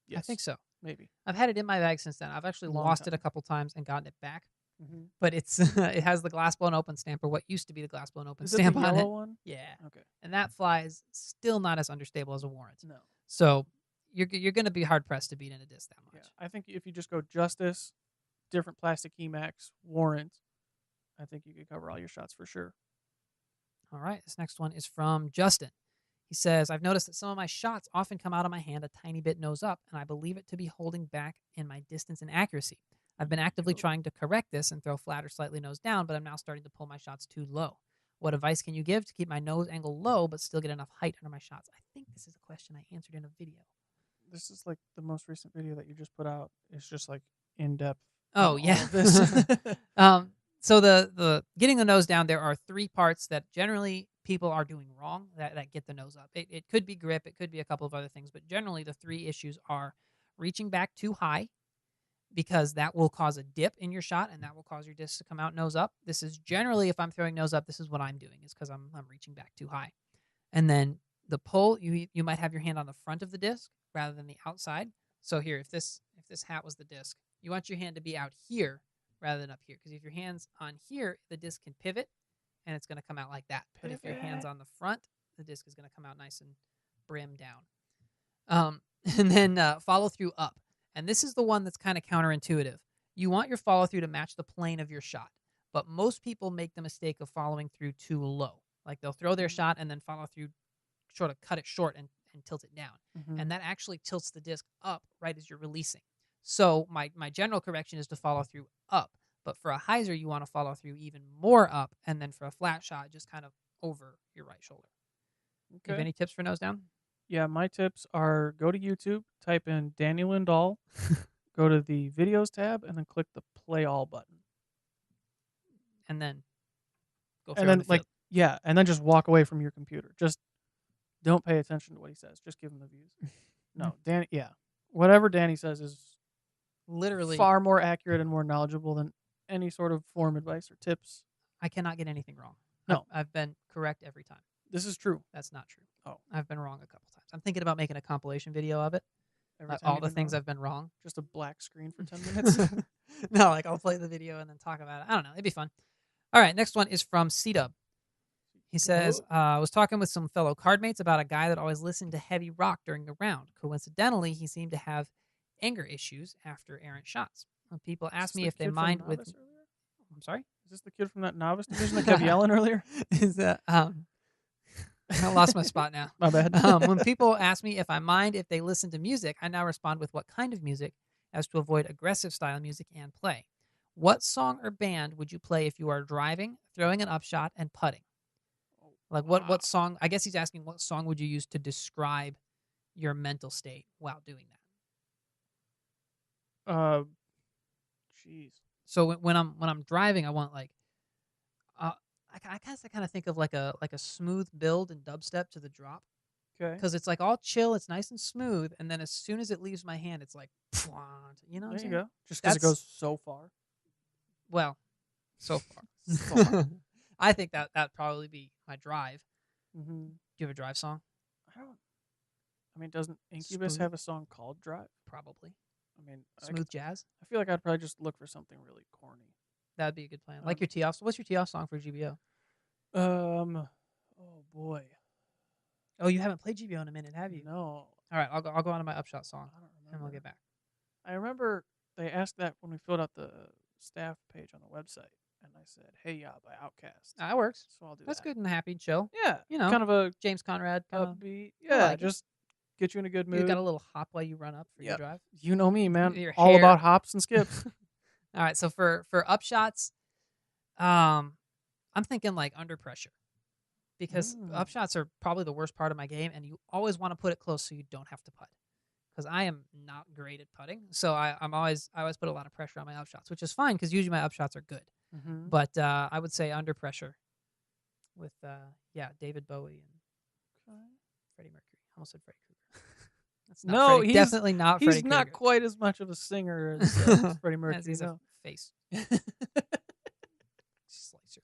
Yes. I think so. Maybe. I've had it in my bag since then. I've actually lost it a couple times and gotten it back. Mm-hmm. But it's it has the glass blown open stamp, or what used to be the glass blown open stamp on it. Is it the yellow one? Yeah. Okay. And that flies still not as understable as a Warrant. No. So you're going to be hard pressed to beat in a disc that much. Yeah. I think if you just go Justice, different plastic EMACs, Warrant, I think you could cover all your shots for sure. All right. This next one is from Justin. He says, I've noticed that some of my shots often come out of my hand a tiny bit nose up, and I believe it to be holding back in my distance and accuracy. I've been actively trying to correct this and throw flat or slightly nose down, but I'm now starting to pull my shots too low. What advice can you give to keep my nose angle low but still get enough height under my shots? I think this is a question I answered in a video. This is like the most recent video that you just put out. It's just like in depth. Oh, on yeah. all of this. So the getting the nose down, there are 3 parts that generally people are doing wrong that get the nose up. It could be grip, it could be a couple of other things, but generally the 3 issues are reaching back too high, because that will cause a dip in your shot and that will cause your disc to come out nose up. This is generally, if I'm throwing nose up, this is what I'm doing, is because I'm reaching back too high. And then the pull, you might have your hand on the front of the disc rather than the outside. So here, if this hat was the disc, you want your hand to be out here rather than up here, because if your hand's on here, the disc can pivot and it's going to come out like that. But if your hand's on the front, the disc is going to come out nice and brim down. And then follow through up. And this is the one that's kind of counterintuitive. You want your follow through to match the plane of your shot, but most people make the mistake of following through too low. Like they'll throw their shot and then follow through, sort of cut it short and tilt it down. Mm-hmm. And that actually tilts the disc up right as you're releasing. So my general correction is to follow through up. But for a hyzer, you want to follow through even more up. And then for a flat shot, just kind of over your right shoulder. Okay. You have any tips for nose down? Yeah, my tips are go to YouTube, type in Danny Lindahl, go to the videos tab, and then click the play all button. And then go and then and then just walk away from your computer. Just don't pay attention to what he says. Just give him the views. No, Danny, whatever Danny says is literally far more accurate and more knowledgeable than any sort of form advice or tips. I cannot get anything wrong. No. I've been correct every time. This is true. That's not true. Oh. I've been wrong a couple times. I'm thinking about making a compilation video of it. All the things I've been wrong. Just a black screen for 10 minutes. No, like I'll play the video and then talk about it. I don't know. It'd be fun. All right, next one is from C-Dub. He says, I was talking with some fellow cardmates about a guy that always listened to heavy rock during the round. Coincidentally, he seemed to have anger issues after errant shots. When people ask me if they mind with... I'm sorry? Is this the kid from that novice division that kept yelling earlier? Is that... I lost my spot now. My bad. When people ask me if I mind if they listen to music, I now respond with what kind of music, as to avoid aggressive style music and play. What song or band would you play if you are driving, throwing an upshot, and putting? Like what song? I guess he's asking what song would you use to describe your mental state while doing that? Jeez. So when I'm driving, I want like, I guess I kind of think of like a smooth build and dubstep to the drop. Okay. Because it's like all chill, it's nice and smooth, and then as soon as it leaves my hand, it's like, you know. There you go. Just because it goes so far. Well, so far. I think that'd probably be my drive. Mm-hmm. Do you have a drive song? I mean, doesn't Incubus have a song called Drive? Probably. I mean, smooth jazz. I feel like I'd probably just look for something really corny. That'd be a good plan. Like your tee off. What's your tee off song for GBO? Oh boy. Oh, you haven't played GBO in a minute, have you? No. All right, I'll go on to my upshot song. I don't remember. And we'll get back. I remember they asked that when we filled out the staff page on the website, and I said, "Hey, yeah," by Outkast. That works. So I'll do That's that. good and happy and chill. Yeah, you know, kind of a James Conrad upbeat. Yeah, just get you in a good mood. You got a little hop while you run up for your drive. You know me, man. Your all hair. About hops and skips. All right, so for upshots, I'm thinking like Under Pressure, because upshots are probably the worst part of my game, and you always want to put it close so you don't have to putt. Because I am not great at putting, so I always put a lot of pressure on my upshots, which is fine because usually my upshots are good. Mm-hmm. But I would say Under Pressure with David Bowie and Freddie Mercury. I almost said Freddie Krueger. That's not Freddie. He's Definitely not Freddie He's Krueger. not quite as much of a singer as Freddie Mercury. He's a face. Slicer.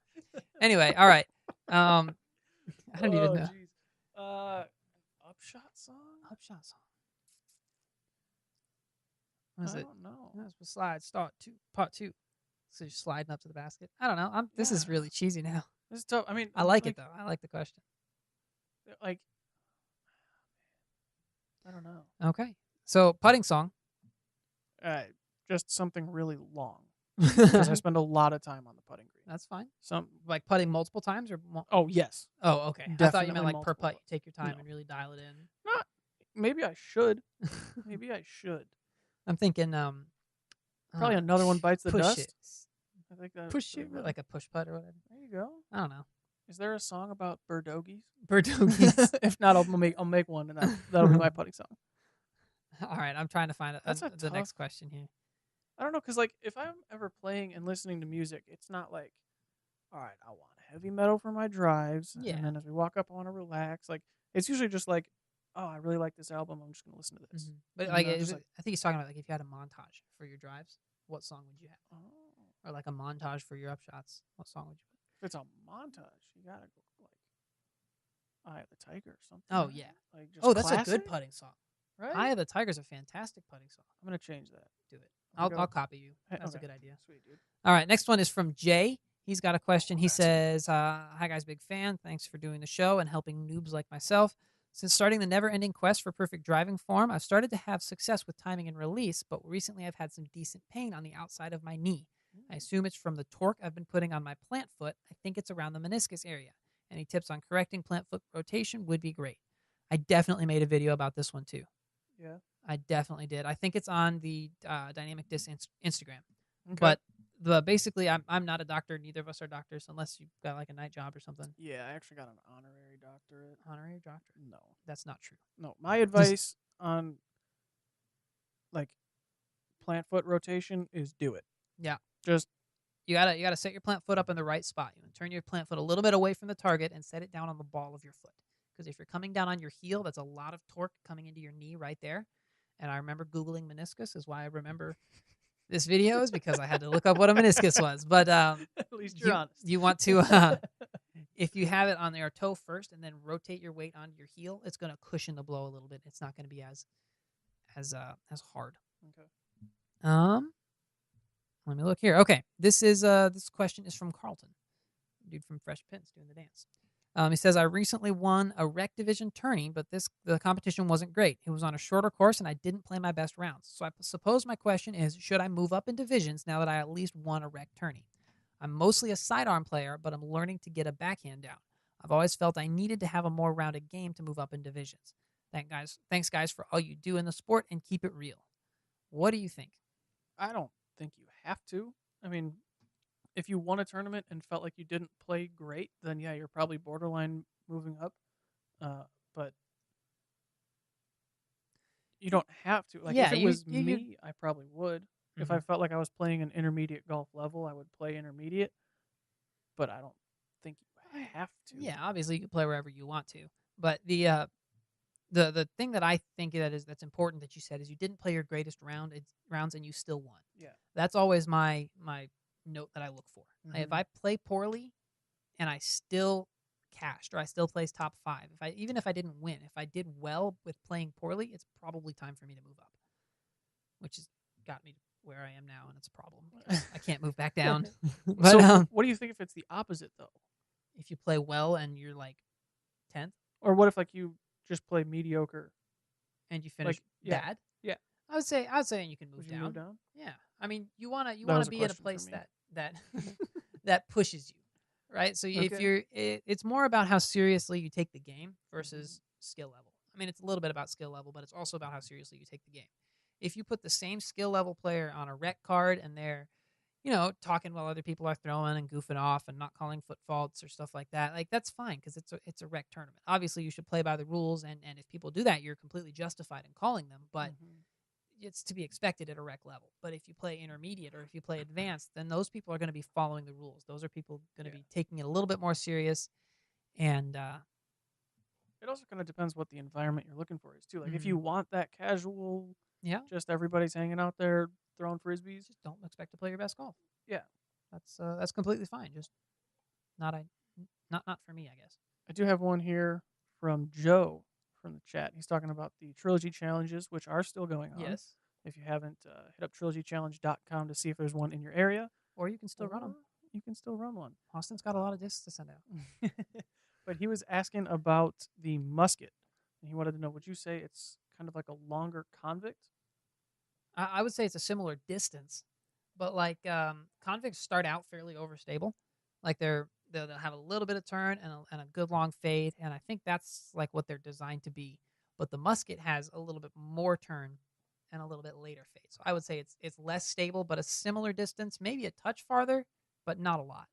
Anyway, all right. I don't even know. Upshot song? Upshot song. What is it? I don't know. That's slide start part 2. So you're sliding up to the basket. I don't know. This is really cheesy now. This is tough. I mean, I like it though. I like the question. Like, I don't know. Okay. So putting song. Just something really long. Because I spend a lot of time on the putting green. That's fine. Some like putting multiple times or Oh, yes. Oh, okay. Definitely I thought you meant like per putt. multiple. You take your time No. and really dial it in. Maybe I should. Maybe I should. I'm thinking Probably another one bites the push dust. it. I think that Push it like a push putt or whatever. There you go. I don't know. Is there a song about birdogies? Birdogies. If not, I'll make one, and that'll be my putting song. All right, I'm trying to find That's a the tough. next question here. I don't know, cause like if I'm ever playing and listening to music, it's not like, all right, I want heavy metal for my drives, Yeah. and then as we walk up, I want to relax. Like it's usually just like, oh, I really like this album. I'm just gonna listen to this. But And like, then just like, I think he's talking about like if you had a montage for your drives, what song would you have? oh, Or like a montage for your upshots, what song would you put? if it's a montage, you gotta go like Eye of the Tiger or something. Oh right? yeah. Like just Oh, that's classic, a good putting song. right? Eye of the Tiger's a fantastic putting song. I'm gonna change that. Do it. I'm gonna I'll go. copy you. That's Okay. a good idea. Sweet, dude. All right, next one is from Jay. He's got a question. He That's says, "Hi guys, big fan. Thanks for doing the show and helping noobs like myself. Since starting the never-ending quest for perfect driving form, I've started to have success with timing and release, but recently I've had some decent pain on the outside of my knee. I assume it's from the torque I've been putting on my plant foot. I think it's around the meniscus area. Any tips on correcting plant foot rotation would be great." I definitely made a video about this one too. Yeah. I definitely did. I think it's on the Dynamic Disc Instagram. Okay. But basically, I'm not a doctor. Neither of us are doctors, unless you've got like a night job or something. Yeah, I actually got an honorary doctorate. Honorary doctor? No, That's not true. no. My advice on like plant foot rotation is do it. Yeah. Just You gotta set your plant foot up in the right spot. You want to turn your plant foot a little bit away from the target and set it down on the ball of your foot. Because if you're coming down on your heel, that's a lot of torque coming into your knee right there. And I remember Googling meniscus is why I remember this video is because I had to look up what a meniscus was. But at least you're honest. you want to if you have it on your toe first and then rotate your weight onto your heel, it's going to cushion the blow a little bit. It's not going to be as hard. Okay. Let me look here. Okay, this question is from Carlton, dude from Fresh Pins doing the dance. He says, I recently won a rec division tourney, but the competition wasn't great. It was on a shorter course, and I didn't play my best rounds. So I suppose my question is, should I move up in divisions now that I at least won a rec tourney? I'm mostly a sidearm player, but I'm learning to get a backhand down. I've always felt I needed to have a more rounded game to move up in divisions. Thanks, guys, for all you do in the sport, and keep it real. What do you think? I don't think you have to. I mean, if you won a tournament and felt like you didn't play great, then yeah, you're probably borderline moving up. But you don't have to. Like Yeah, if it was me, I probably would. Mm-hmm. If I felt like I was playing an intermediate golf level, I would play intermediate. But I don't think you have to. Yeah, obviously you can play wherever you want to. But the thing that I think that's important that you said is you didn't play your greatest rounds and you still won. Yeah. That's always my note that I look for. Mm-hmm. If I play poorly and I still cashed or I still place top 5, even if I didn't win, if I did well with playing poorly, it's probably time for me to move up, which has got me to where I am now, and it's a problem. I can't move back down. But, so what do you think if it's the opposite though? If you play well and you're like 10th, or what if like you just play mediocre and you finish bad? Yeah. I would say you can move down. Move down? Yeah. I mean, you wanna be in a place that that pushes you, right? So if you're, it's more about how seriously you take the game versus skill level. I mean, it's a little bit about skill level, but it's also about how seriously you take the game. If you put the same skill level player on a rec card and they're, talking while other people are throwing and goofing off and not calling foot faults or stuff like that, like that's fine because it's a rec tournament. Obviously, you should play by the rules, and if people do that, you're completely justified in calling them, but it's to be expected at a rec level. But if you play intermediate or if you play advanced, then those people are going to be following the rules. Those are people going to be taking it a little bit more serious, and it also kind of depends what the environment you're looking for is too. Like if you want that casual, just everybody's hanging out there throwing frisbees, just don't expect to play your best golf. Yeah, that's completely fine. Just not for me, I guess. I do have one here from Joe from the chat. He's talking about the trilogy challenges, which are still going on. Yes. If you haven't, hit up trilogychallenge.com to see if there's one in your area, or you can still run them. You can still run one. Austin's got a lot of discs to send out. But he was asking about the musket, and he wanted to know: would you say it's kind of like a longer convict? I would say it's a similar distance, but like convicts start out fairly overstable, like they'll have a little bit of turn and a good long fade, and I think that's like what they're designed to be. But the musket has a little bit more turn and a little bit later fade, so I would say it's less stable, but a similar distance, maybe a touch farther, but not a lot.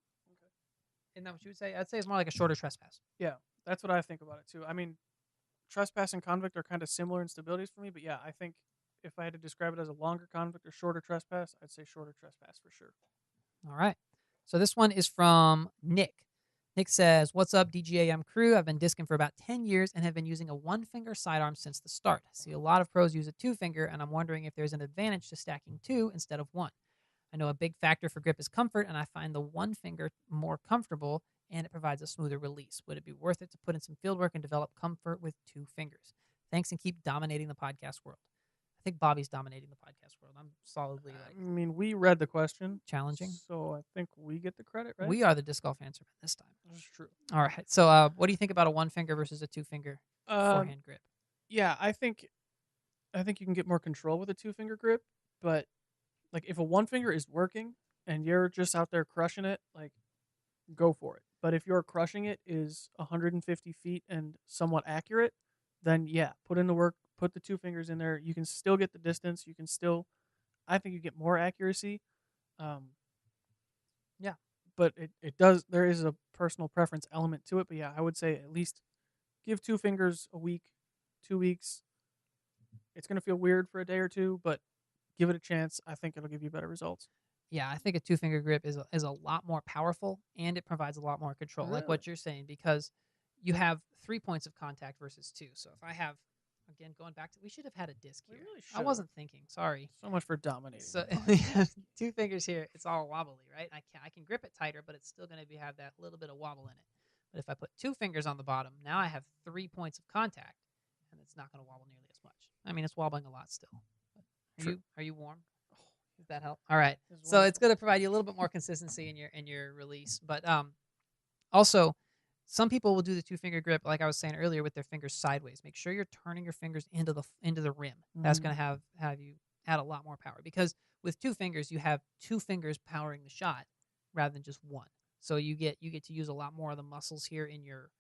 Isn't that what you would say? I'd say it's more like a shorter trespass. Yeah, that's what I think about it too. I mean, trespass and convict are kind of similar in stabilities for me, but yeah, I think if I had to describe it as a longer convict or shorter trespass, I'd say shorter trespass for sure. All right. So this one is from Nick. Nick says, "What's up, DGAM crew? I've been discing for about 10 years and have been using a one-finger sidearm since the start. I see a lot of pros use a two-finger, and I'm wondering if there's an advantage to stacking two instead of one. I know a big factor for grip is comfort, and I find the one finger more comfortable, and it provides a smoother release. Would it be worth it to put in some field work and develop comfort with two fingers? Thanks, and keep dominating the podcast world." I think Bobby's dominating the podcast world. I'm solidly I mean, we read the question, challenging. so I think we get the credit, right? We are the disc golf answer man this time. That's true. All right. So, what do you think about a one finger versus a two finger forehand grip? Yeah, I think you can get more control with a two finger grip, but like if a one finger is working and you're just out there crushing it, like go for it. But if your crushing it is 150 feet and somewhat accurate, then yeah, put in the work, put the two fingers in there. You can still get the distance. You can still, I think you get more accuracy. Yeah. But it does, there is a personal preference element to it. But yeah, I would say at least give two fingers a week, 2 weeks. It's going to feel weird for a day or two, but give it a chance. I think it'll give you better results. Yeah, I think a two finger grip is a lot more powerful, and it provides a lot more control, like what you're saying, because you have 3 points of contact versus two. So if I have, again, going back to, we should have had a disc here. Really I wasn't thinking. Sorry. So much for dominating. So two fingers here, it's all wobbly, right? I can grip it tighter, but it's still going to have that little bit of wobble in it. But if I put two fingers on the bottom, now I have 3 points of contact, and it's not going to wobble nearly as much. I mean, it's wobbling a lot still. Are you warm? Does that help? All right. So it's going to provide you a little bit more consistency in your release, but also some people will do the two finger grip, like I was saying earlier, with their fingers sideways. Make sure you're turning your fingers into the rim. That's going to have you add a lot more power, because with two fingers you have two fingers powering the shot rather than just one. So you get to use a lot more of the muscles here in your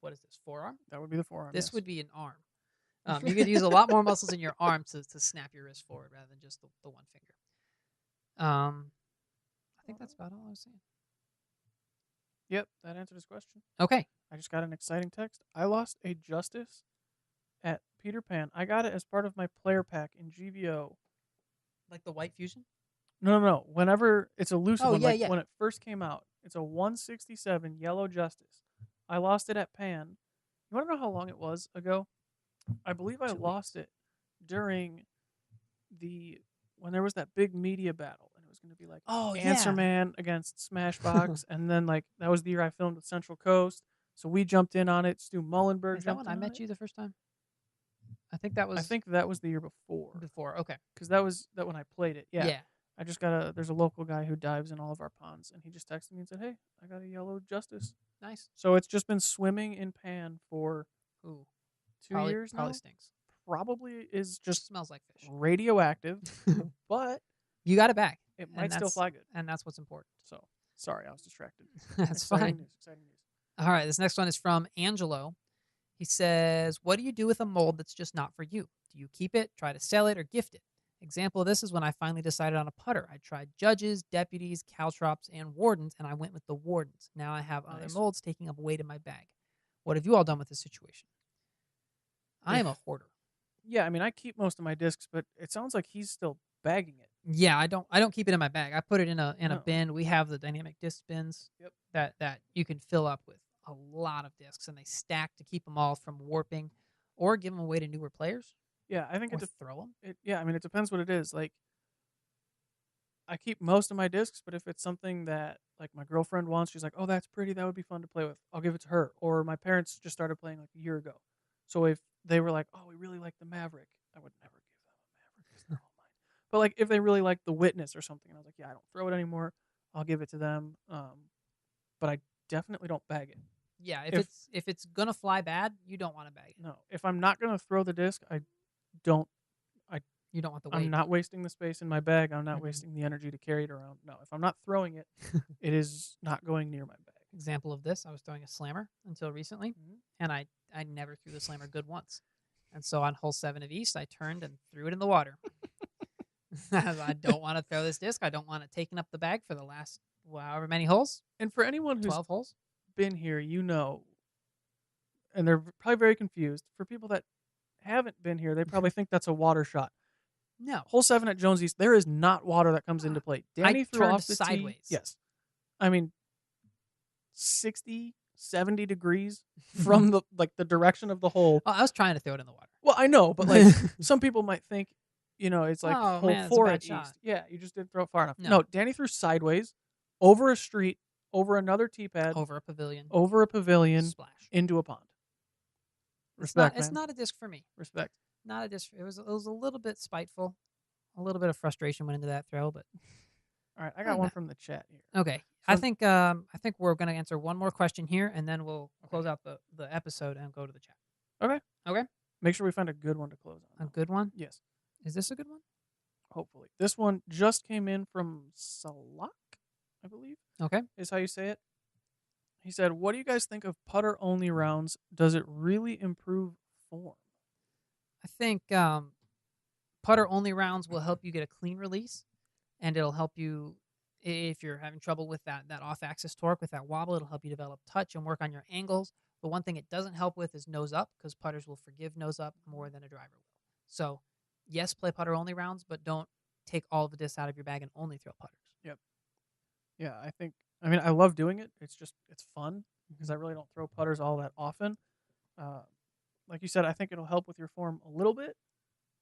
what is this, forearm? That would be the forearm. This would be an arm. You could use a lot more muscles in your arm to snap your wrist forward rather than just the one finger. I think that's about all I was saying. Yep, that answered his question. Okay. I just got an exciting text. I lost a Justice at Peter Pan. I got it as part of my player pack in GVO. Like the White Fusion? No. Whenever it's a loose one, yeah. When it first came out, it's a 167 yellow Justice. I lost it at Pan. You want to know how long it was ago? I believe I lost it during when there was that big media battle, and it was going to be like Answer Man against Smashbox, and then like that was the year I filmed with Central Coast, so we jumped in on it. Stu Mullenberg. Is that when I met you the first time? I think that was the year before. Okay. Because that when I played it. Yeah. I just there's a local guy who dives in all of our ponds, and he just texted me and said, "Hey, I got a yellow Justice." Nice. So it's just been swimming in Pan for 2 years now. Probably stinks. Probably is just smells like fish. Radioactive, but you got it back. It might still fly good, and that's what's important. So sorry, I was distracted. That's fine. Exciting news. All right, this next one is from Angelo. He says, "What do you do with a mold that's just not for you? Do you keep it, try to sell it, or gift it? Example of this is when I finally decided on a putter. I tried judges, deputies, caltrops, and wardens, and I went with the wardens. Now I have other molds taking up weight in my bag. What have you all done with this situation?" I am a hoarder. Yeah, I mean, I keep most of my discs, but it sounds like he's still bagging it. Yeah, I don't keep it in my bag. I put it in a bin. We have the dynamic disc bins that you can fill up with a lot of discs, and they stack to keep them all from warping, or give them away to newer players. Yeah, I think throw them. I mean, it depends what it is. Like, I keep most of my discs, but if it's something that like my girlfriend wants, she's like, "Oh, that's pretty. That would be fun to play with." I'll give it to her. Or my parents just started playing like a year ago, so if they were like, "Oh, we really like the Maverick," I would never give them a Maverick because they're all mine. But like if they really like the Witness or something, and I was like, "Yeah, I don't throw it anymore. I'll give it to them." But I definitely don't bag it. Yeah, if it's gonna fly bad, you don't want to bag it. No, if I'm not gonna throw the disc, you don't want the weight. I'm not wasting the space in my bag. I'm not wasting the energy to carry it around. No, if I'm not throwing it, it is not going near my bag. Example of this, I was throwing a slammer until recently, and I never threw the slammer good once. And so on hole 7 of East, I turned and threw it in the water. I don't want to throw this disc. I don't want it taking up the bag for the last however many holes. And for anyone who's 12 holes. been here, and they're probably very confused. For people that haven't been here, they probably think that's a water shot. No. Hole 7 at Jones East, there is not water that comes into play. Danny threw turned off the sideways. tee. Yes. I mean, 60, 70 degrees from the direction of the hole. Oh, I was trying to throw it in the water. Well, I know, but like some people might think, it's like Oh, hole man, it's a 4 bad at shot. East. Yeah, you just didn't throw it far enough. No. No, Danny threw sideways, over a street, over another tee pad, Over a pavilion. Splash. Into a pond. Respect, it's not a disc for me. Respect. Not a disc. It was a little bit spiteful. A little bit of frustration went into that throw, but all right, I got one from the chat here. Okay. I think we're going to answer one more question here, and then we'll close out the episode and go to the chat. Okay. Make sure we find a good one to close on. A good one? Yes. Is this a good one? Hopefully. This one just came in from Salak, I believe. Okay. Is how you say it. He said, "What do you guys think of putter-only rounds? Does it really improve form?" I think putter-only rounds will help you get a clean release, and it'll help you if you're having trouble with that off-axis torque, with that wobble. It'll help you develop touch and work on your angles. The one thing it doesn't help with is nose up, because putters will forgive nose up more than a driver will. So, yes, play putter-only rounds, but don't take all the discs out of your bag and only throw putters. Yep. Yeah, I love doing it. It's fun because I really don't throw putters all that often. Like you said, I think it'll help with your form a little bit,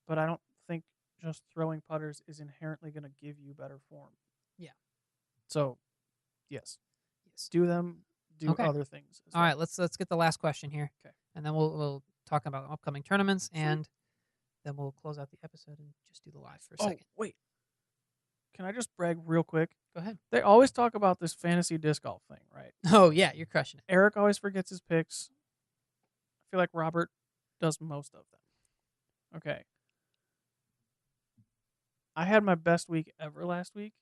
but I don't think just throwing putters is inherently going to give you better form. Yeah. So, yes. Do them. Do other things. All right, let's get the last question here. Okay. And then we'll talk about upcoming tournaments, and then we'll close out the episode and just do the live for a second. Wait. Can I just brag real quick? Go ahead. They always talk about this fantasy disc golf thing, right? Oh, yeah, you're crushing it. Eric always forgets his picks. I feel like Robert does most of them. Okay. I had my best week ever last week.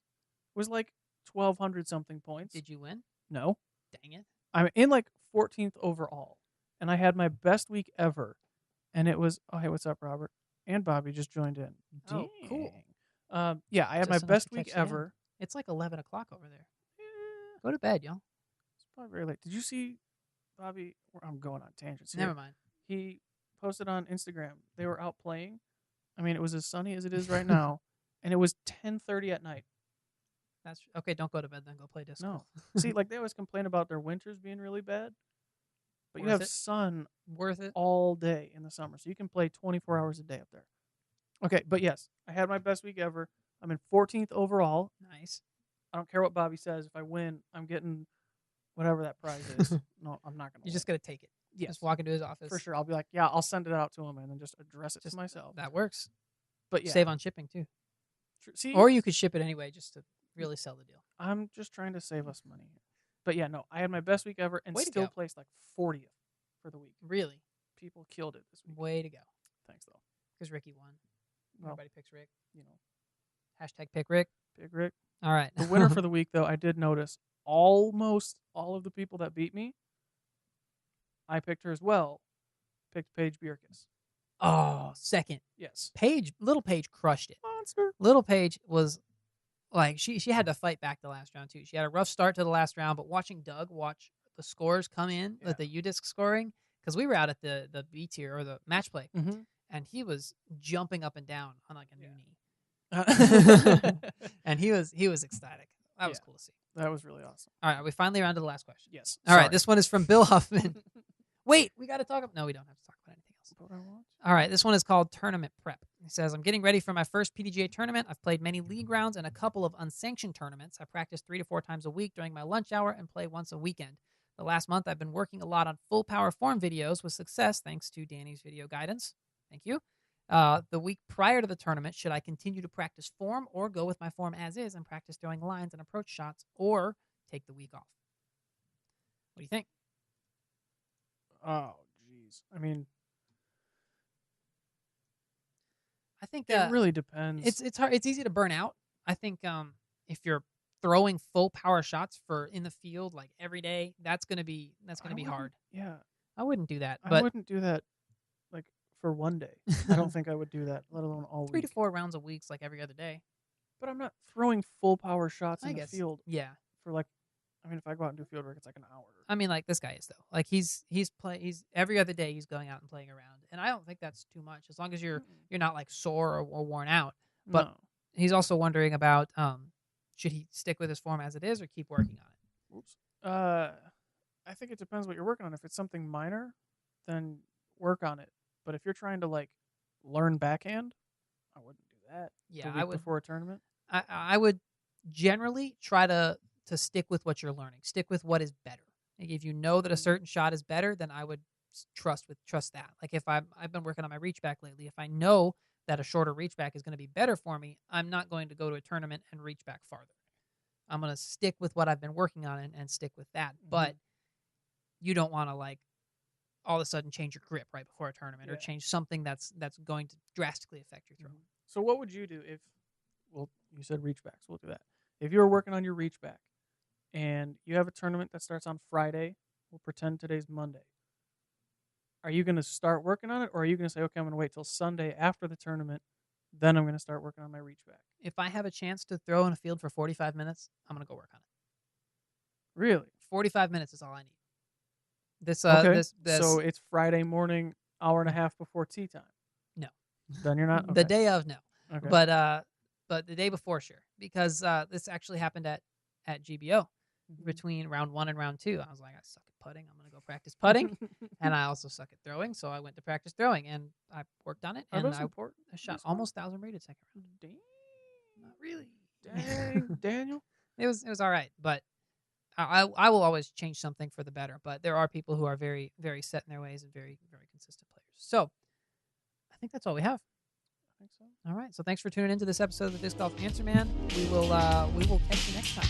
It was like 1,200 something points. Did you win? No. Dang it. I'm in like 14th overall, and I had my best week ever, and it was, oh, hey, what's up, Robert? And Bobby just joined in. Oh, cool. Yeah, I had my best week ever. It's like 11 o'clock over there. Yeah. Go to bed, y'all. It's probably very late. Did you see Bobby? I'm going on tangents here. Never mind. He posted on Instagram. They were out playing. I mean, it was as sunny as it is right now, and it was 10:30 at night. That's okay. Don't go to bed then. Go play disc. No. See, like they always complain about their winters being really bad, but you have sun worth it all day in the summer, so you can play 24 hours a day up there. Okay, but yes, I had my best week ever. I'm in 14th overall. Nice. I don't care what Bobby says. If I win, I'm getting whatever that prize is. No, I'm not gonna. You're just gonna take it. Yes. Just walk into his office. For sure. I'll be like, yeah, I'll send it out to him and then just address it to myself. That works. But yeah, save on shipping too. See, or you could ship it anyway just to really sell the deal. I'm just trying to save us money here. But yeah, no, I had my best week ever and still placed like 40th for the week. Really? People killed it this week. Way to go. Thanks, though. Because Ricky won. Well, everybody picks Rick. Hashtag pick Rick. Pick Rick. All right. The winner for the week, though, I did notice almost all of the people that beat me, I picked her as well, picked Paige Bierkes. Oh, second. Yes. Little Paige crushed it. Monster. Little Paige was like, she had to fight back the last round, too. She had a rough start to the last round, but watching Doug watch the scores come in, like the UDisc scoring, because we were out at the B tier or the match play, and he was jumping up and down on like a new knee. And he was ecstatic. That was cool to see. That was really awesome. All right, are we finally around to the last question? Yes. All right, this one is from Bill Huffman. Wait, we got to talk about... No, we don't have to talk about anything else. All right, this one is called Tournament Prep. He says, I'm getting ready for my first PDGA tournament. I've played many league rounds and a couple of unsanctioned tournaments. I practice 3 to 4 times a week during my lunch hour and play once a weekend. The last month, I've been working a lot on full power form videos with success thanks to Danny's video guidance. Thank you. The week prior to the tournament, should I continue to practice form or go with my form as is and practice throwing lines and approach shots or take the week off? What do you think? Oh, jeez. I mean, I think it really depends. It's hard. It's easy to burn out. I think if you're throwing full power shots for in the field like every day, that's gonna be hard. Yeah, I wouldn't do that. I wouldn't do that like for one day. I don't think I would do that, let alone all 3 week. to 4 rounds a week's like every other day. But I'm not throwing full power shots in the field. Yeah. for like, I mean, if I go out and do field work, it's like an hour. I mean, like this guy is though. Like he's every other day he's going out and playing around, and I don't think that's too much as long as you're not like sore or worn out. But No. he's also wondering about should he stick with his form as it is or keep working on it. Oops. I think it depends what you're working on. If it's something minor, then work on it. But if you're trying to like learn backhand, I wouldn't do that. Yeah, the week before a tournament. I would generally try to stick with what you're learning. Stick with what is better. Like if you know that a certain shot is better, then I would trust that. Like if I've been working on my reach back lately, if I know that a shorter reach back is going to be better for me, I'm not going to go to a tournament and reach back farther. I'm going to stick with what I've been working on and stick with that. Mm-hmm. But you don't want to like all of a sudden change your grip right before a tournament or change something that's going to drastically affect your throw. Mm-hmm. So what would you do if, well, you said reach back, so we'll do that. If you were working on your reach back and you have a tournament that starts on Friday, we'll pretend today's Monday. Are you going to start working on it, or are you going to say, okay, I'm going to wait till Sunday after the tournament, then I'm going to start working on my reach back? If I have a chance to throw in a field for 45 minutes, I'm going to go work on it. Really? 45 minutes is all I need. This So it's Friday morning, hour and a half before tea time. No. Then you're not? Okay. The day of, no. Okay. But the day before, sure. Because this actually happened at GBO between round 1 and round 2. I was like, I suck at putting. I'm going to go practice putting. And I also suck at throwing, so I went to practice throwing. And I worked on it. And I shot almost 1,000 rated second round. Damn. Not really. Dang, Daniel. It was all right. But I will always change something for the better. But there are people who are very, very set in their ways and very, very consistent players. So I think that's all we have. I think so. All right. So thanks for tuning into this episode of the Disc Golf Answer Man. We will catch you next time.